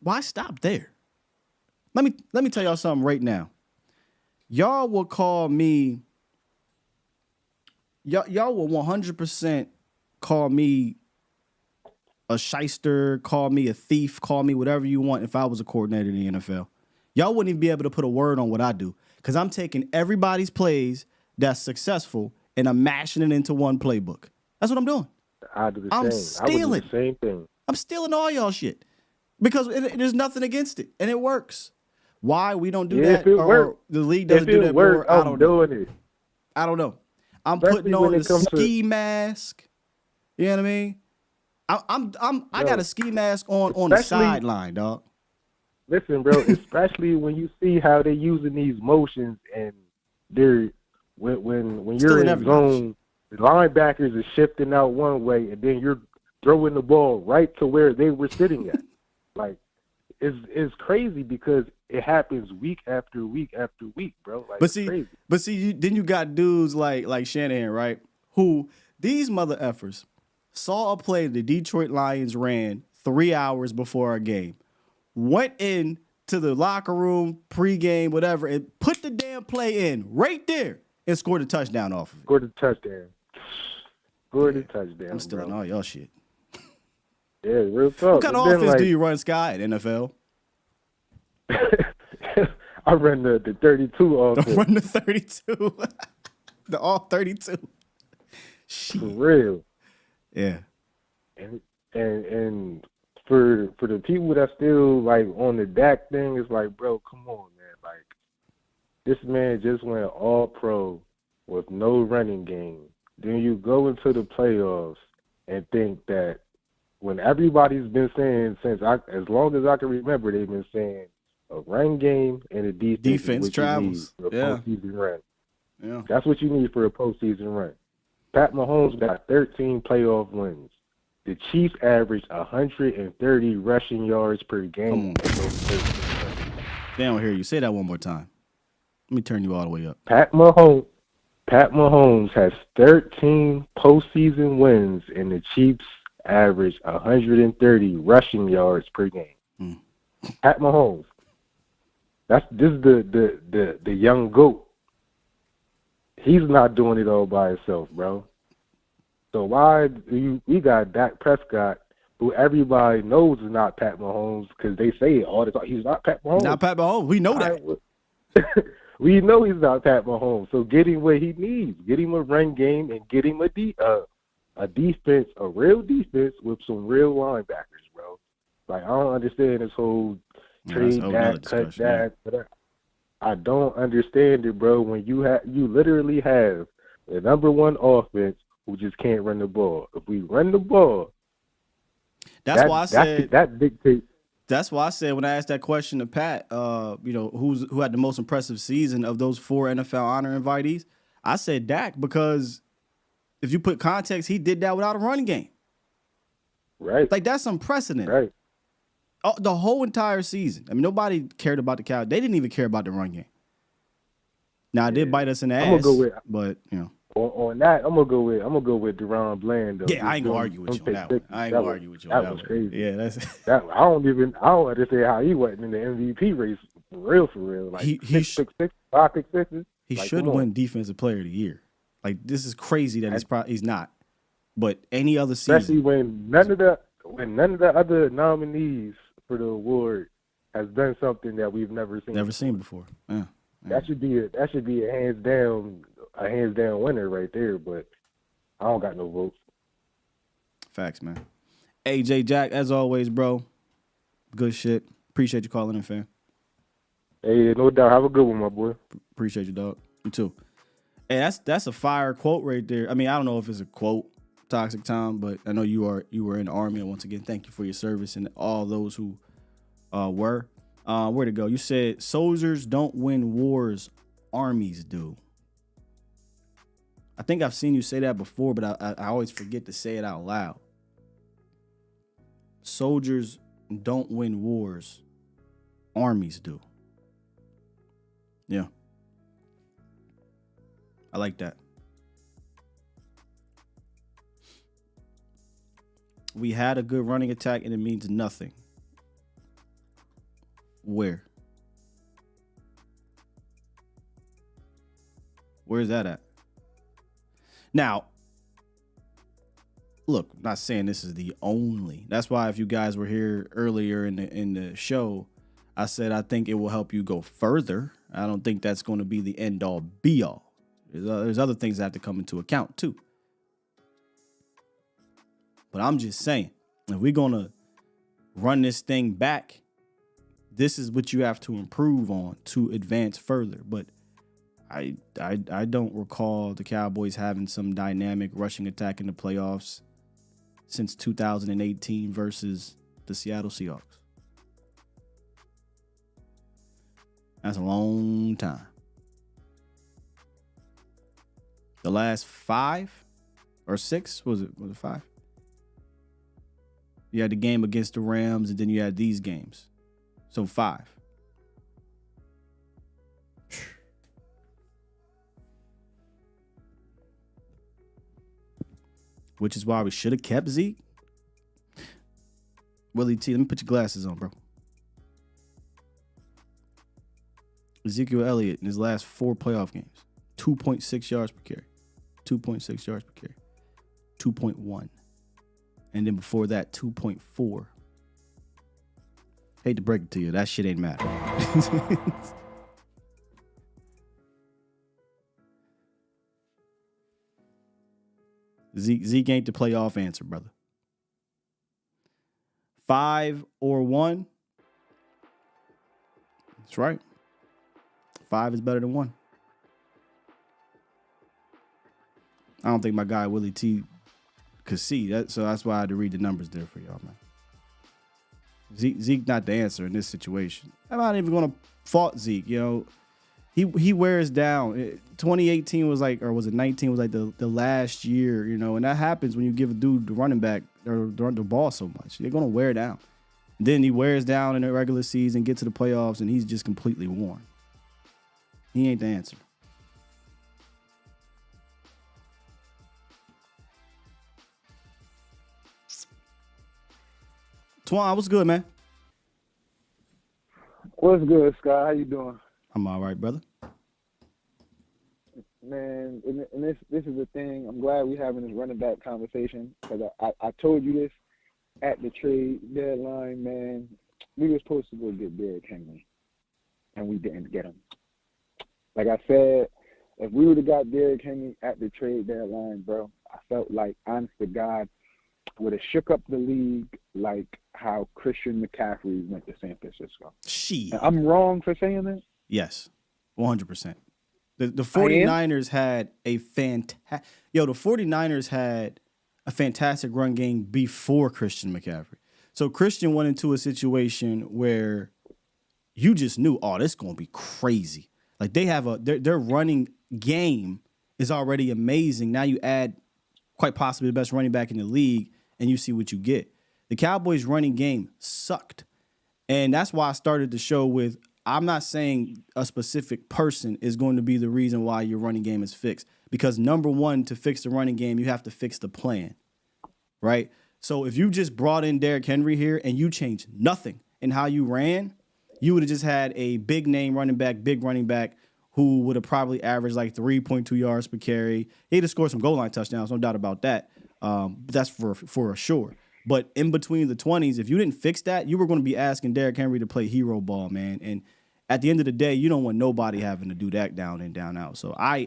why stop there? Let me tell y'all something right now. Y'all will call me, y'all will 100% call me a shyster, call me a thief, call me whatever you want if I was a coordinator in the NFL. Y'all wouldn't even be able to put a word on what I do because I'm taking everybody's plays that's successful and I'm mashing it into one playbook. That's what I'm doing. I do the I'm same. stealing. I would do the same thing. I'm stealing all y'all shit because there's nothing against it and it works. Why we don't do that? Or the league doesn't do that more? I don't know. I don't know. I'm putting on the ski mask. You know what I mean? I got a ski mask on the sideline, dog. listen, bro. Especially when you see how they're using these motions and they're when you're in zone, the linebackers are shifting out one way, and then you're throwing the ball right to where they were sitting at. Like, it's crazy because it happens week after week after week, bro. Like, but see, then you got dudes like Shanahan, right? Who these mother effers saw a play the Detroit Lions ran 3 hours before our game, went in to the locker room, pregame, whatever, and put the damn play in right there and scored a touchdown off of it. Scored a touchdown. I'm still on all y'all shit. Yeah, real talk. What kind of offense do you run, Sky, at NFL? I run the 32 offense. I run the 32. The all 32. Shit. For real. Yeah. And for the people that still like on the Dak thing, it's like, bro, come on, man. Like, this man just went all pro with no running game. Then you go into the playoffs and think that when everybody's been saying as long as I can remember, they've been saying a run game and a defense travels. For a postseason run. Yeah. That's what you need for a postseason run. Pat Mahomes got 13 playoff wins. The Chiefs averaged 130 rushing yards per game. They don't hear you. Say that one more time. Let me turn you all the way up. Pat Mahomes has 13 postseason wins, and the Chiefs average 130 rushing yards per game. Pat Mahomes. This is the young GOAT. He's not doing it all by himself, bro. So why we got Dak Prescott, who everybody knows is not Pat Mahomes because they say it all the time. He's not Pat Mahomes. Not Pat Mahomes. We know that. We know he's not Pat Mahomes. So get him what he needs. Get him a run game and get him a defense, a real defense with some real linebackers, bro. Like, I don't understand this whole trade Dak, cut Dak. I don't understand it, bro. When you literally have the number one offense who just can't run the ball. If we run the ball, that dictates. That's why I said when I asked that question to Pat, who had the most impressive season of those 4 NFL honor invitees, I said Dak because if you put context, he did that without a running game. Right. Like, that's unprecedented. Right. The whole entire season. I mean, nobody cared about the Cowboys. They didn't even care about the run game. Now, it did bite us in the ass, but, you know. On that, I'm gonna go with Deron Bland though. Yeah, I ain't gonna argue with you on that one. I ain't gonna argue with you on that one. That was crazy. Yeah, I don't understand how he wasn't in the MVP race for real. Like he 5 pick sixes. He should win Defensive Player of the Year. Like, this is crazy that he's not. But any other season, especially when none of the other nominees for the award has done something that we've never seen before. Yeah. That should be a hands down winner right there, but I don't got no votes. Facts, man. AJ Jack, as always, bro. Good shit. Appreciate you calling in, fam. Hey, no doubt. Have a good one, my boy. Appreciate you, dog. You too. Hey, that's a fire quote right there. I mean, I don't know if it's a quote, Toxic Tom, but I know you were in the Army, and once again, thank you for your service and all those who were. Where to go? You said soldiers don't win wars, armies do. I think I've seen you say that before, but I always forget to say it out loud. Soldiers don't win wars, armies do. Yeah. I like that. We had a good running attack and it means nothing. Where? Where's that at? Now, look, I'm not saying this is the only. That's why if you guys were here earlier in the show, I said I think it will help you go further. I don't think that's going to be the end all be all. There's other things that have to come into account too. But I'm just saying, if we're going to run this thing back, this is what you have to improve on to advance further. But I don't recall the Cowboys having some dynamic rushing attack in the playoffs since 2018 versus the Seattle Seahawks. That's a long time. The last 5 or 6, was it 5? You had the game against the Rams, and then you had these games. So 5. Which is why we should have kept Zeke. Willie T, let me put your glasses on, bro. Ezekiel Elliott in his last 4 playoff games, 2.6 yards per carry, 2.6 yards per carry, 2.1. And then before that, 2.4. Hate to break it to you, that shit ain't matter. Zeke ain't the playoff answer, brother. 5 or 1. That's right. 5 is better than 1. I don't think my guy Willie T could see that, so that's why I had to read the numbers there for y'all, man. Zeke not the answer in this situation. I'm not even gonna fault Zeke. You know, he wears down. 2018 was like, or was it 19? Was like the last year. You know, and that happens when you give a dude the running back or the ball so much. They're gonna wear down. And then he wears down in the regular season, get to the playoffs, and he's just completely worn. He ain't the answer. Twan, what's good, man? What's good, Scott? How you doing? I'm all right, brother. Man, and this is the thing. I'm glad we're having this running back conversation because I told you this at the trade deadline, man. We were supposed to go get Derrick Henry, and we didn't get him. Like I said, if we would have got Derrick Henry at the trade deadline, bro, I felt like, honest to God, would have shook up the league like how Christian McCaffrey went to San Francisco. I'm wrong for saying that? Yes, 100%. The 49ers had a fantastic run game before Christian McCaffrey. So Christian went into a situation where you just knew, oh, this is going to be crazy. Like they have their running game is already amazing. Now you add quite possibly the best running back in the league, and you see what you get. The Cowboys' running game sucked. And that's why I started the show with, I'm not saying a specific person is going to be the reason why your running game is fixed. Because number one, to fix the running game, you have to fix the plan, right? So if you just brought in Derrick Henry here and you changed nothing in how you ran, you would have just had a big name running back who would have probably averaged like 3.2 yards per carry. He'd have scored some goal line touchdowns, no doubt about that. But that's for sure. But in between the 20s, if you didn't fix that, you were going to be asking Derrick Henry to play hero ball, man. And at the end of the day, you don't want nobody having to do that down in, down out. So I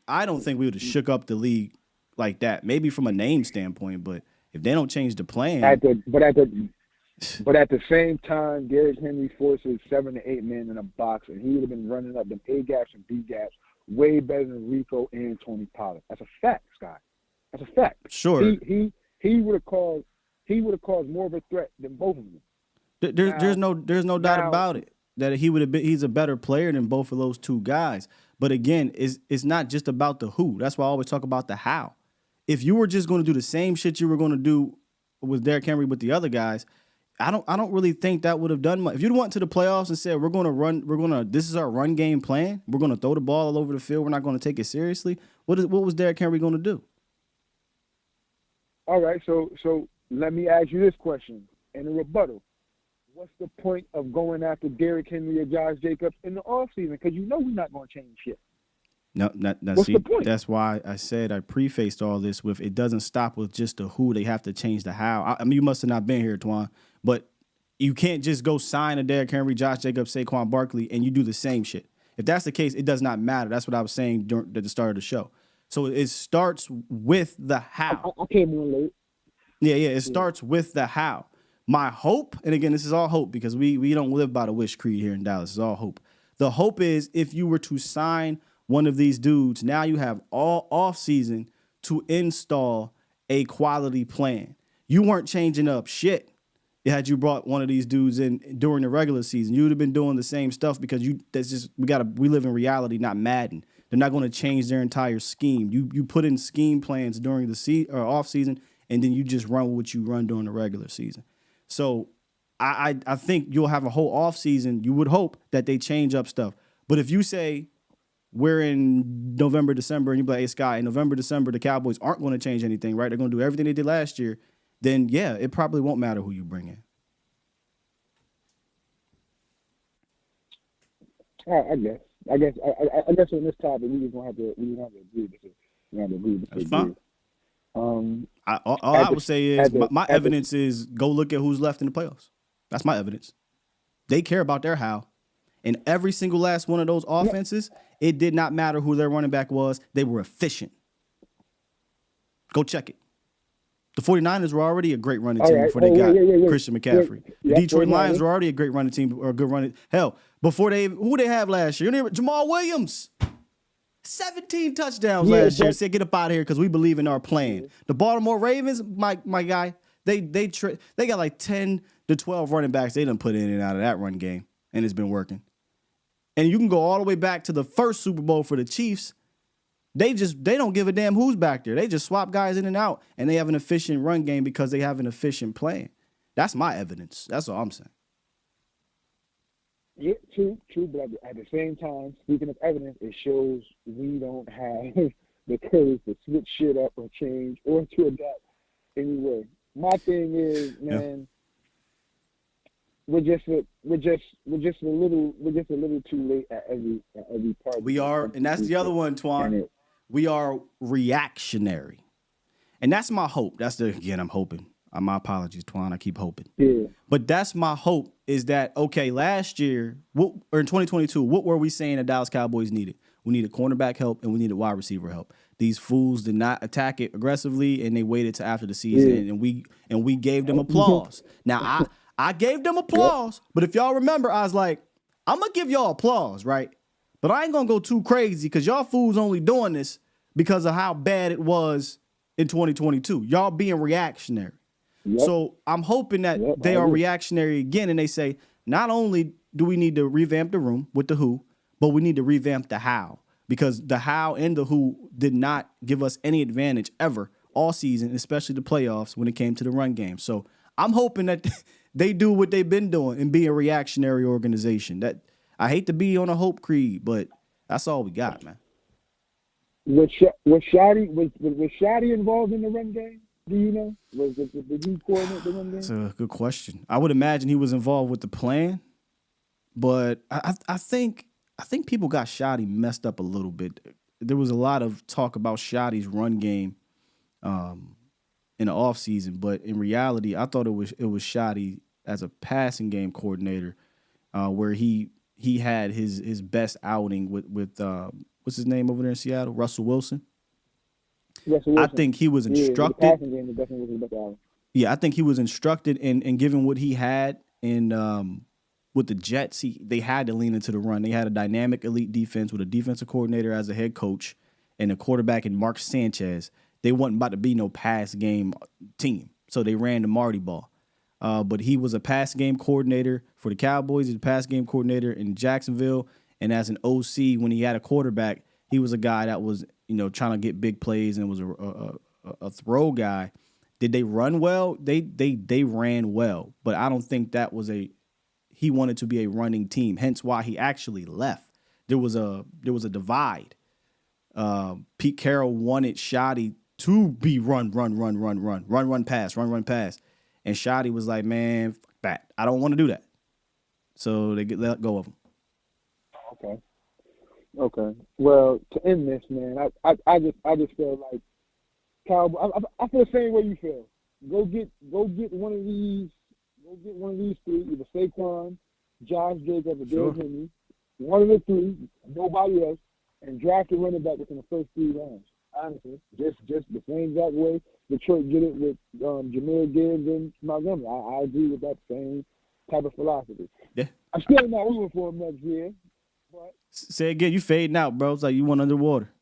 don't think we would have shook up the league like that. Maybe from a name standpoint, but if they don't change the plan. But at the same time, Derrick Henry forces 7 to 8 men in a box, and he would have been running up them A gaps and B gaps way better than Rico and Tony Pollard. That's a fact, Scott. That's a fact. Sure. He would have caused more of a threat than both of them. There's no doubt about it that he's a better player than both of those two guys. But again, it's not just about the who. That's why I always talk about the how. If you were just going to do the same shit you were going to do with Derrick Henry with the other guys, I don't really think that would have done much. If you'd went to the playoffs and said this is our run game plan, we're gonna throw the ball all over the field, we're not gonna take it seriously, what was Derrick Henry gonna do? All right, so let me ask you this question in a rebuttal. What's the point of going after Derrick Henry or Josh Jacobs in the offseason? Because you know we're not going to change shit. No, What's the point? That's why I said I prefaced all this with it doesn't stop with just the who. They have to change the how. I mean, you must have not been here, Twan, but you can't just go sign a Derrick Henry, Josh Jacobs, Saquon Barkley, and you do the same shit. If that's the case, it does not matter. That's what I was saying at the start of the show. So it starts with the how. I came on late. Yeah, it starts with the how. My hope, and again, this is all hope because we don't live by the wish creed here in Dallas. It's all hope. The hope is if you were to sign one of these dudes, now you have all offseason to install a quality plan. You weren't changing up shit. had you brought one of these dudes in during the regular season. You would have been doing the same stuff because we live in reality, not Madden. They're not going to change their entire scheme. You put in scheme plans during the off season, and then you just run with what you run during the regular season. So I think you'll have a whole off season. You would hope that they change up stuff. But if you say we're in November, December, and you be like, hey, Sky, in November, December, the Cowboys aren't going to change anything, right? They're going to do everything they did last year. Then, yeah, it probably won't matter who you bring in. I guess on this topic we just gonna have to agree with it. We have to agree with it. That's fine. All I would say is my evidence is go look at who's left in the playoffs. That's my evidence. They care about their how. And every single last one of those offenses, it did not matter who their running back was. They were efficient. Go check it. The 49ers were already a great running team before they got Christian McCaffrey. The Detroit Lions were already a great running team or a good running. Hell, before who they have last year? Jamal Williams. 17 touchdowns last year. Said, get up out of here because we believe in our plan. The Baltimore Ravens, my guy, they got like 10 to 12 running backs they done put in and out of that run game, and it's been working. And you can go all the way back to the first Super Bowl for the Chiefs. They don't give a damn who's back there. They just swap guys in and out, and they have an efficient run game because they have an efficient plan. That's my evidence. That's all I'm saying. Yeah, true. But at the same time, speaking of evidence, it shows we don't have the courage to switch shit up or change or to adapt anyway. My thing is, man, we're just a little too late at every part. We are, and that's the other one, Twan. We are reactionary. And that's my hope. I'm hoping. My apologies, Twan. I keep hoping. Yeah. But that's my hope is that, okay, last year, or in 2022, what were we saying the Dallas Cowboys needed? We needed cornerback help and we needed wide receiver help. These fools did not attack it aggressively, and they waited till after the season, and we gave them applause. Now, I gave them applause, but if y'all remember, I was like, I'm going to give y'all applause, right? But I ain't going to go too crazy because y'all fools only doing this because of how bad it was in 2022. Y'all being reactionary. Yep. So I'm hoping that they are reactionary again, and they say, not only do we need to revamp the room with the who, but we need to revamp the how, because the how and the who did not give us any advantage ever all season, especially the playoffs when it came to the run game. So I'm hoping that they do what they've been doing and be a reactionary organization. That I hate to be on a hope creed, but that's all we got, man. Was Shotty involved in the run game? Do you know? Did he coordinate the run game? That's a good question. I would imagine he was involved with the plan, but I think people got Shotty messed up a little bit. There was a lot of talk about Shotty's run game in the offseason, but in reality, I thought it was Shotty as a passing game coordinator, where he had his best outing with what's his name over there in Seattle, Russell Wilson. I think he was instructed. I think he was instructed and given what he had in with the Jets, they had to lean into the run. They had a dynamic elite defense with a defensive coordinator as a head coach and a quarterback in Mark Sanchez. They wasn't about to be no pass game team, so they ran the Marty ball. But he was a pass game coordinator for the Cowboys. He was a pass game coordinator in Jacksonville, and as an OC, when he had a quarterback, he was a guy that was trying to get big plays and was a throw guy. Did they run well? They ran well, but I don't think that was he wanted to be a running team. Hence why he actually left. There was a divide. Pete Carroll wanted Shotty to be run, pass. And Shotty was like, man, fuck that. I don't want to do that. So they let go of him. Okay. Well, to end this, man, I just feel like Cowboy. I feel the same way you feel. Go get one of these. Go get one of these three, either Saquon, Josh Jacobs, or Derrick Henry. One of the three, nobody else, and draft a running back within the first 3 rounds. Honestly, just the same exact way Detroit did it with Jahmyr Gibbs and Montgomery. I agree with that same type of philosophy. Yeah. I'm still not rooting for him next year. But say again, you fading out, bro. It's like you went underwater.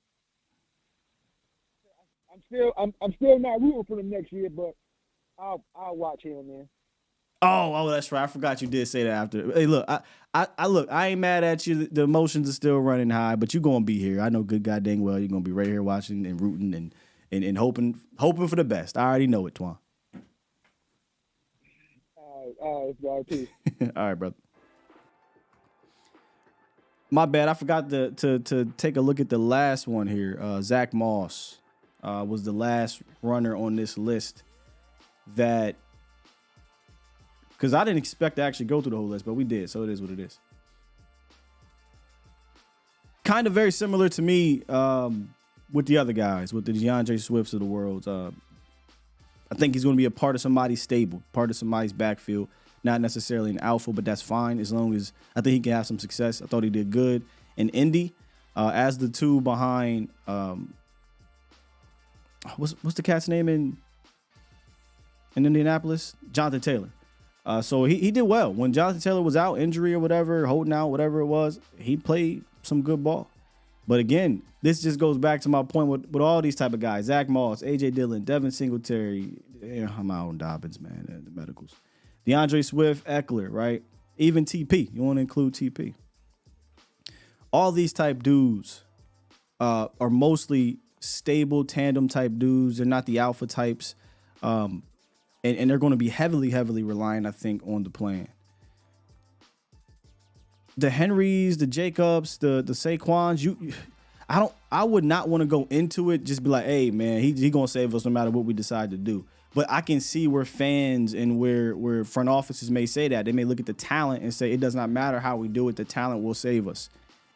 I'm still not rooting for them next year, but I'll watch him, man. Oh, that's right. I forgot you did say that after. Hey, look, I ain't mad at you. The emotions are still running high, but you gonna be here. I know good god dang well you're gonna be right here watching and rooting and hoping for the best. I already know it, Twan. All right, peace. All right, brother. My bad. I forgot to take a look at the last one here. Zach Moss was the last runner on this list that. Because I didn't expect to actually go through the whole list, but we did, so it is what it is. Kind of very similar to me with the other guys, with the DeAndre Swifts of the world. I think he's going to be a part of somebody's stable, part of somebody's backfield. Not necessarily an alpha, but that's fine as long as I think he can have some success. I thought he did good in Indy as the two behind. What's the cat's name in Indianapolis? Jonathan Taylor. So he did well. When Jonathan Taylor was out, injury or whatever, holding out, whatever it was, he played some good ball. But again, this just goes back to my point with all these type of guys. Zach Moss, A.J. Dillon, Devin Singletary. I'm out on Dobbins, man, the medicals. DeAndre Swift, Eckler, right? Even TP. You want to include TP. All these type dudes are mostly stable tandem type dudes. They're not the alpha types. And they're going to be heavily reliant, I think, on the plan. The Henrys, the Jacobs, the Saquons, I would not want to go into it, just be like, hey, man, he going to save us no matter what we decide to do. But I can see where fans and where front offices may say that. They may look at the talent and say, it does not matter how we do it. The talent will save us.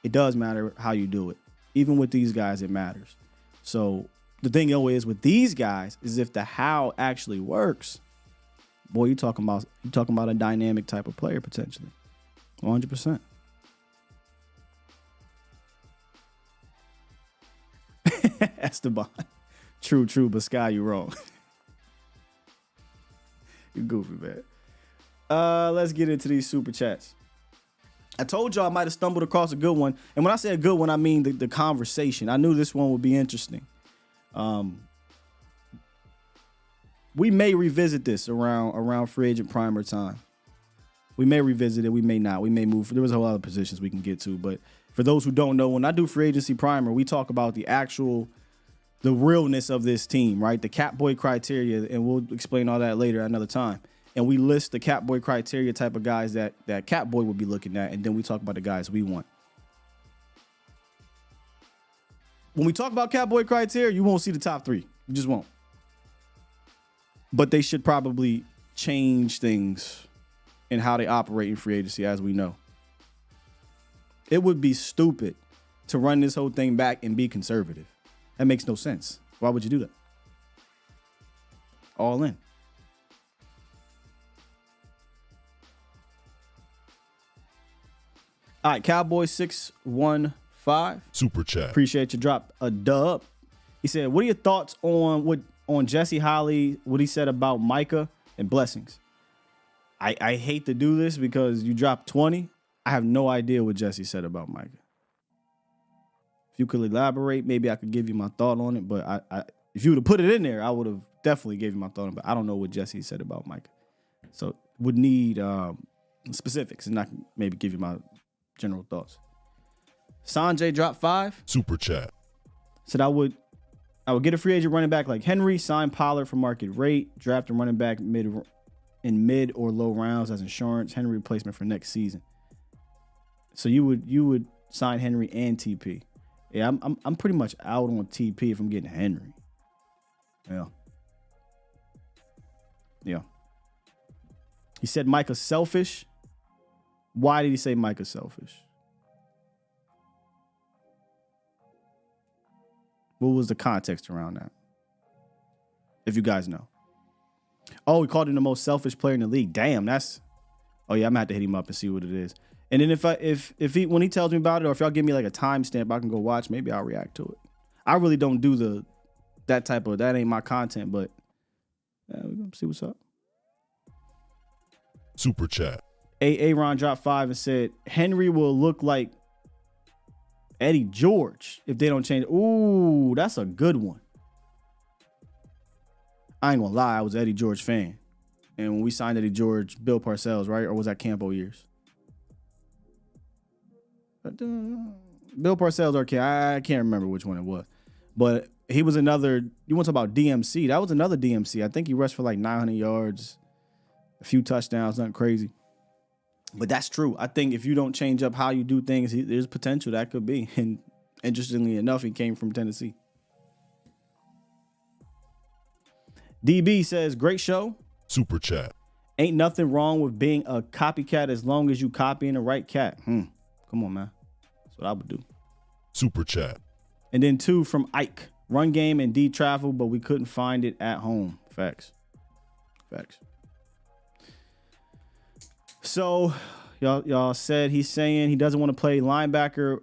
It does matter how you do it. Even with these guys, it matters. So the thing always is with these guys is if the how actually works, boy, you talking about a dynamic type of player potentially. 100%. Esteban. True, but Sky, you wrong. You goofy, man. Let's get into these super chats. I told y'all I might have stumbled across a good one. And when I say a good one, I mean the conversation. I knew this one would be interesting. We may revisit this around free agent primer time. We may revisit it. We may not. We may move. There was a whole lot of positions we can get to. But for those who don't know, when I do free agency primer, we talk about the realness of this team, right? The Catboy criteria, and we'll explain all that later another time. And we list the Catboy criteria type of guys that Catboy would be looking at, and then we talk about the guys we want. When we talk about Catboy criteria, you won't see the top three. You just won't. But they should probably change things in how they operate in free agency, as we know. It would be stupid to run this whole thing back and be conservative. That makes no sense. Why would you do that? All in. All right, Cowboys 615. Super chat. Appreciate you. Drop a dub. He said, what are your thoughts on Jesse Holley, what he said about Micah and blessings? I hate to do this because you dropped 20. I have no idea what Jesse said about Micah. If you could elaborate, maybe I could give you my thought on it. But if you would have put it in there, I would have definitely gave you my thought on it. But I don't know what Jesse said about Micah. So would need specifics and I can maybe give you my general thoughts. Sanjay dropped 5. Super chat. Said I would get a free agent running back like Henry, sign Pollard for market rate, draft a running back mid or low rounds as insurance, Henry replacement for next season. So you would sign Henry and TP. Yeah, I'm pretty much out on TP if I'm getting Henry. Yeah. He said Micah's selfish. Why did he say Micah's selfish? What was the context around that? If you guys know. Oh, he called him the most selfish player in the league. Damn, that's. Oh yeah, I'm gonna have to hit him up and see what it is. And then if he when he tells me about it, or if y'all give me like a timestamp, I can go watch. Maybe I'll react to it. I really don't do that ain't my content, but we're gonna see what's up. Super chat. Aaron dropped 5 and said Henry will look like Eddie George if they don't change. Ooh, that's a good one. I ain't gonna lie, I was an Eddie George fan. and when we signed Eddie George, Bill Parcells, right? Or was that Campo years? Bill Parcells or I can't remember which one it was. But he was another, you want to talk about DMC. That was another DMC. I think he rushed for like 900 yards, a few touchdowns, nothing crazy. But that's true. I think if you don't change up how you do things, there's potential that could be. And interestingly enough, he came from Tennessee. DB says, great show. Super chat. Ain't nothing wrong with being a copycat as long as you copying the right cat. Come on, man. That's what I would do. Super chat. And then 2 from Ike. Run game and D travel, but we couldn't find it at home. Facts. So y'all said he's saying he doesn't want to play linebacker.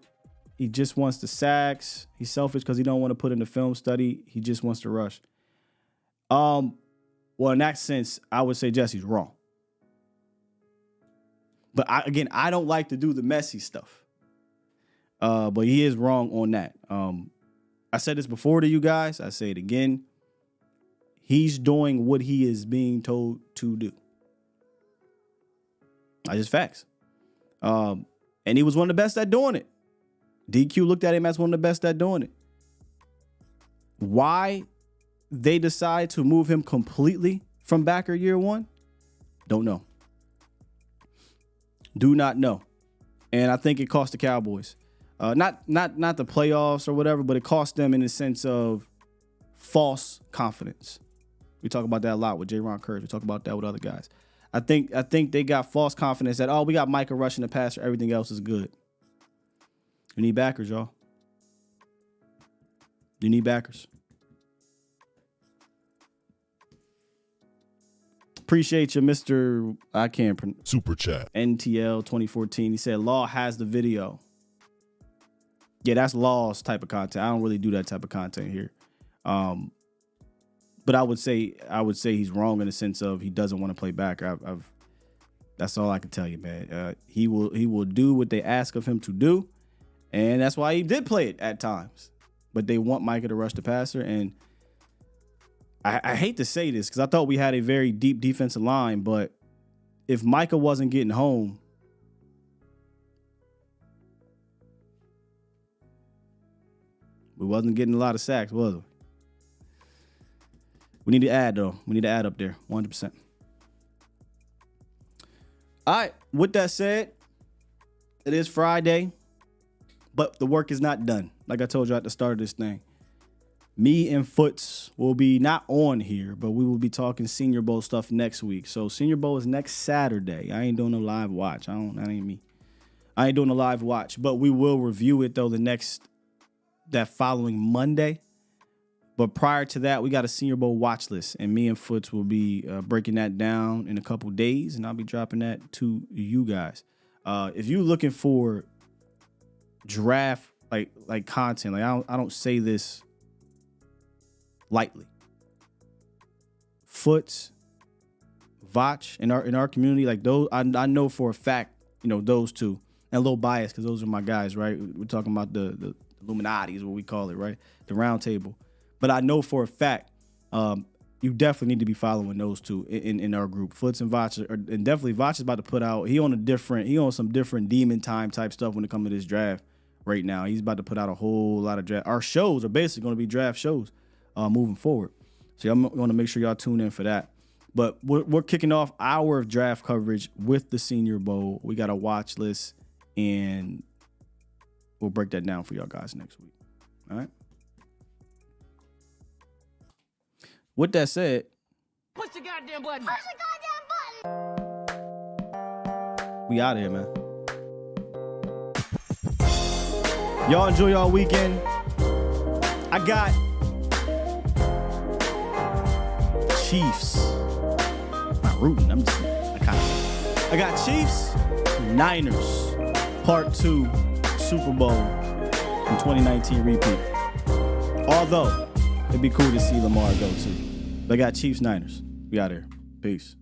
He just wants the sacks. He's selfish because he don't want to put in the film study. He just wants to rush. Well, in that sense, I would say Jesse's wrong. But I don't like to do the messy stuff. But he is wrong on that. I said this before to you guys. I say it again. He's doing what he is being told to do. That's just facts. And he was one of the best at doing it. DQ looked at him as one of the best at doing it. Why they decide to move him completely from backer year 1? Don't know. Do not know. And I think it cost the Cowboys. Not the playoffs or whatever, but it cost them in the sense of false confidence. We talk about that a lot with J-Ron Curtis. We talk about that with other guys. I think they got false confidence that, we got Micah rushing the passer. Everything else is good. You need backers, y'all. You need backers. Appreciate you, Mr. I can't pronounce. Super chat. NTL 2014. He said, Law has the video. Yeah, that's Law's type of content. I don't really do that type of content here. But I would say he's wrong in the sense of he doesn't want to play back. That's all I can tell you, man. He will do what they ask of him to do, and that's why he did play it at times. But they want Micah to rush the passer, and I hate to say this because I thought we had a very deep defensive line, but if Micah wasn't getting home, we wasn't getting a lot of sacks, was we? We need to add, though. We need to add up there, 100%. All right, with that said, it is Friday, but the work is not done. Like I told you at the start of this thing. Me and Foots will be not on here, but we will be talking Senior Bowl stuff next week. So Senior Bowl is next Saturday. I ain't doing no live watch. That ain't me. I ain't doing a live watch, but we will review it, though, that following Monday. But prior to that, we got a Senior Bowl watch list, and me and Foots will be breaking that down in a couple days, and I'll be dropping that to you guys. If you're looking for draft like content, like I don't say this lightly. Foots, Vach in our community, like those, I know for a fact, those two, and a little biased because those are my guys, right? We're talking about the Illuminati is what we call it, right? The round table. But I know for a fact, you definitely need to be following those two in our group. Foots and Vach, and definitely Vach is about to put out. He on some different demon time type stuff when it comes to this draft right now. He's about to put out a whole lot of draft. Our shows are basically going to be draft shows moving forward. So I'm going to make sure y'all tune in for that. But we're kicking off our draft coverage with the Senior Bowl. We got a watch list, and we'll break that down for y'all guys next week. All right. With that said, push the goddamn button. Push the goddamn button. We out of here, man. Y'all enjoy y'all weekend. I got Chiefs. I'm not rooting. I got Chiefs, Niners, Part 2, Super Bowl in 2019 repeat. Although it'd be cool to see Lamar go too. But I got Chiefs, Niners. We out here. Peace.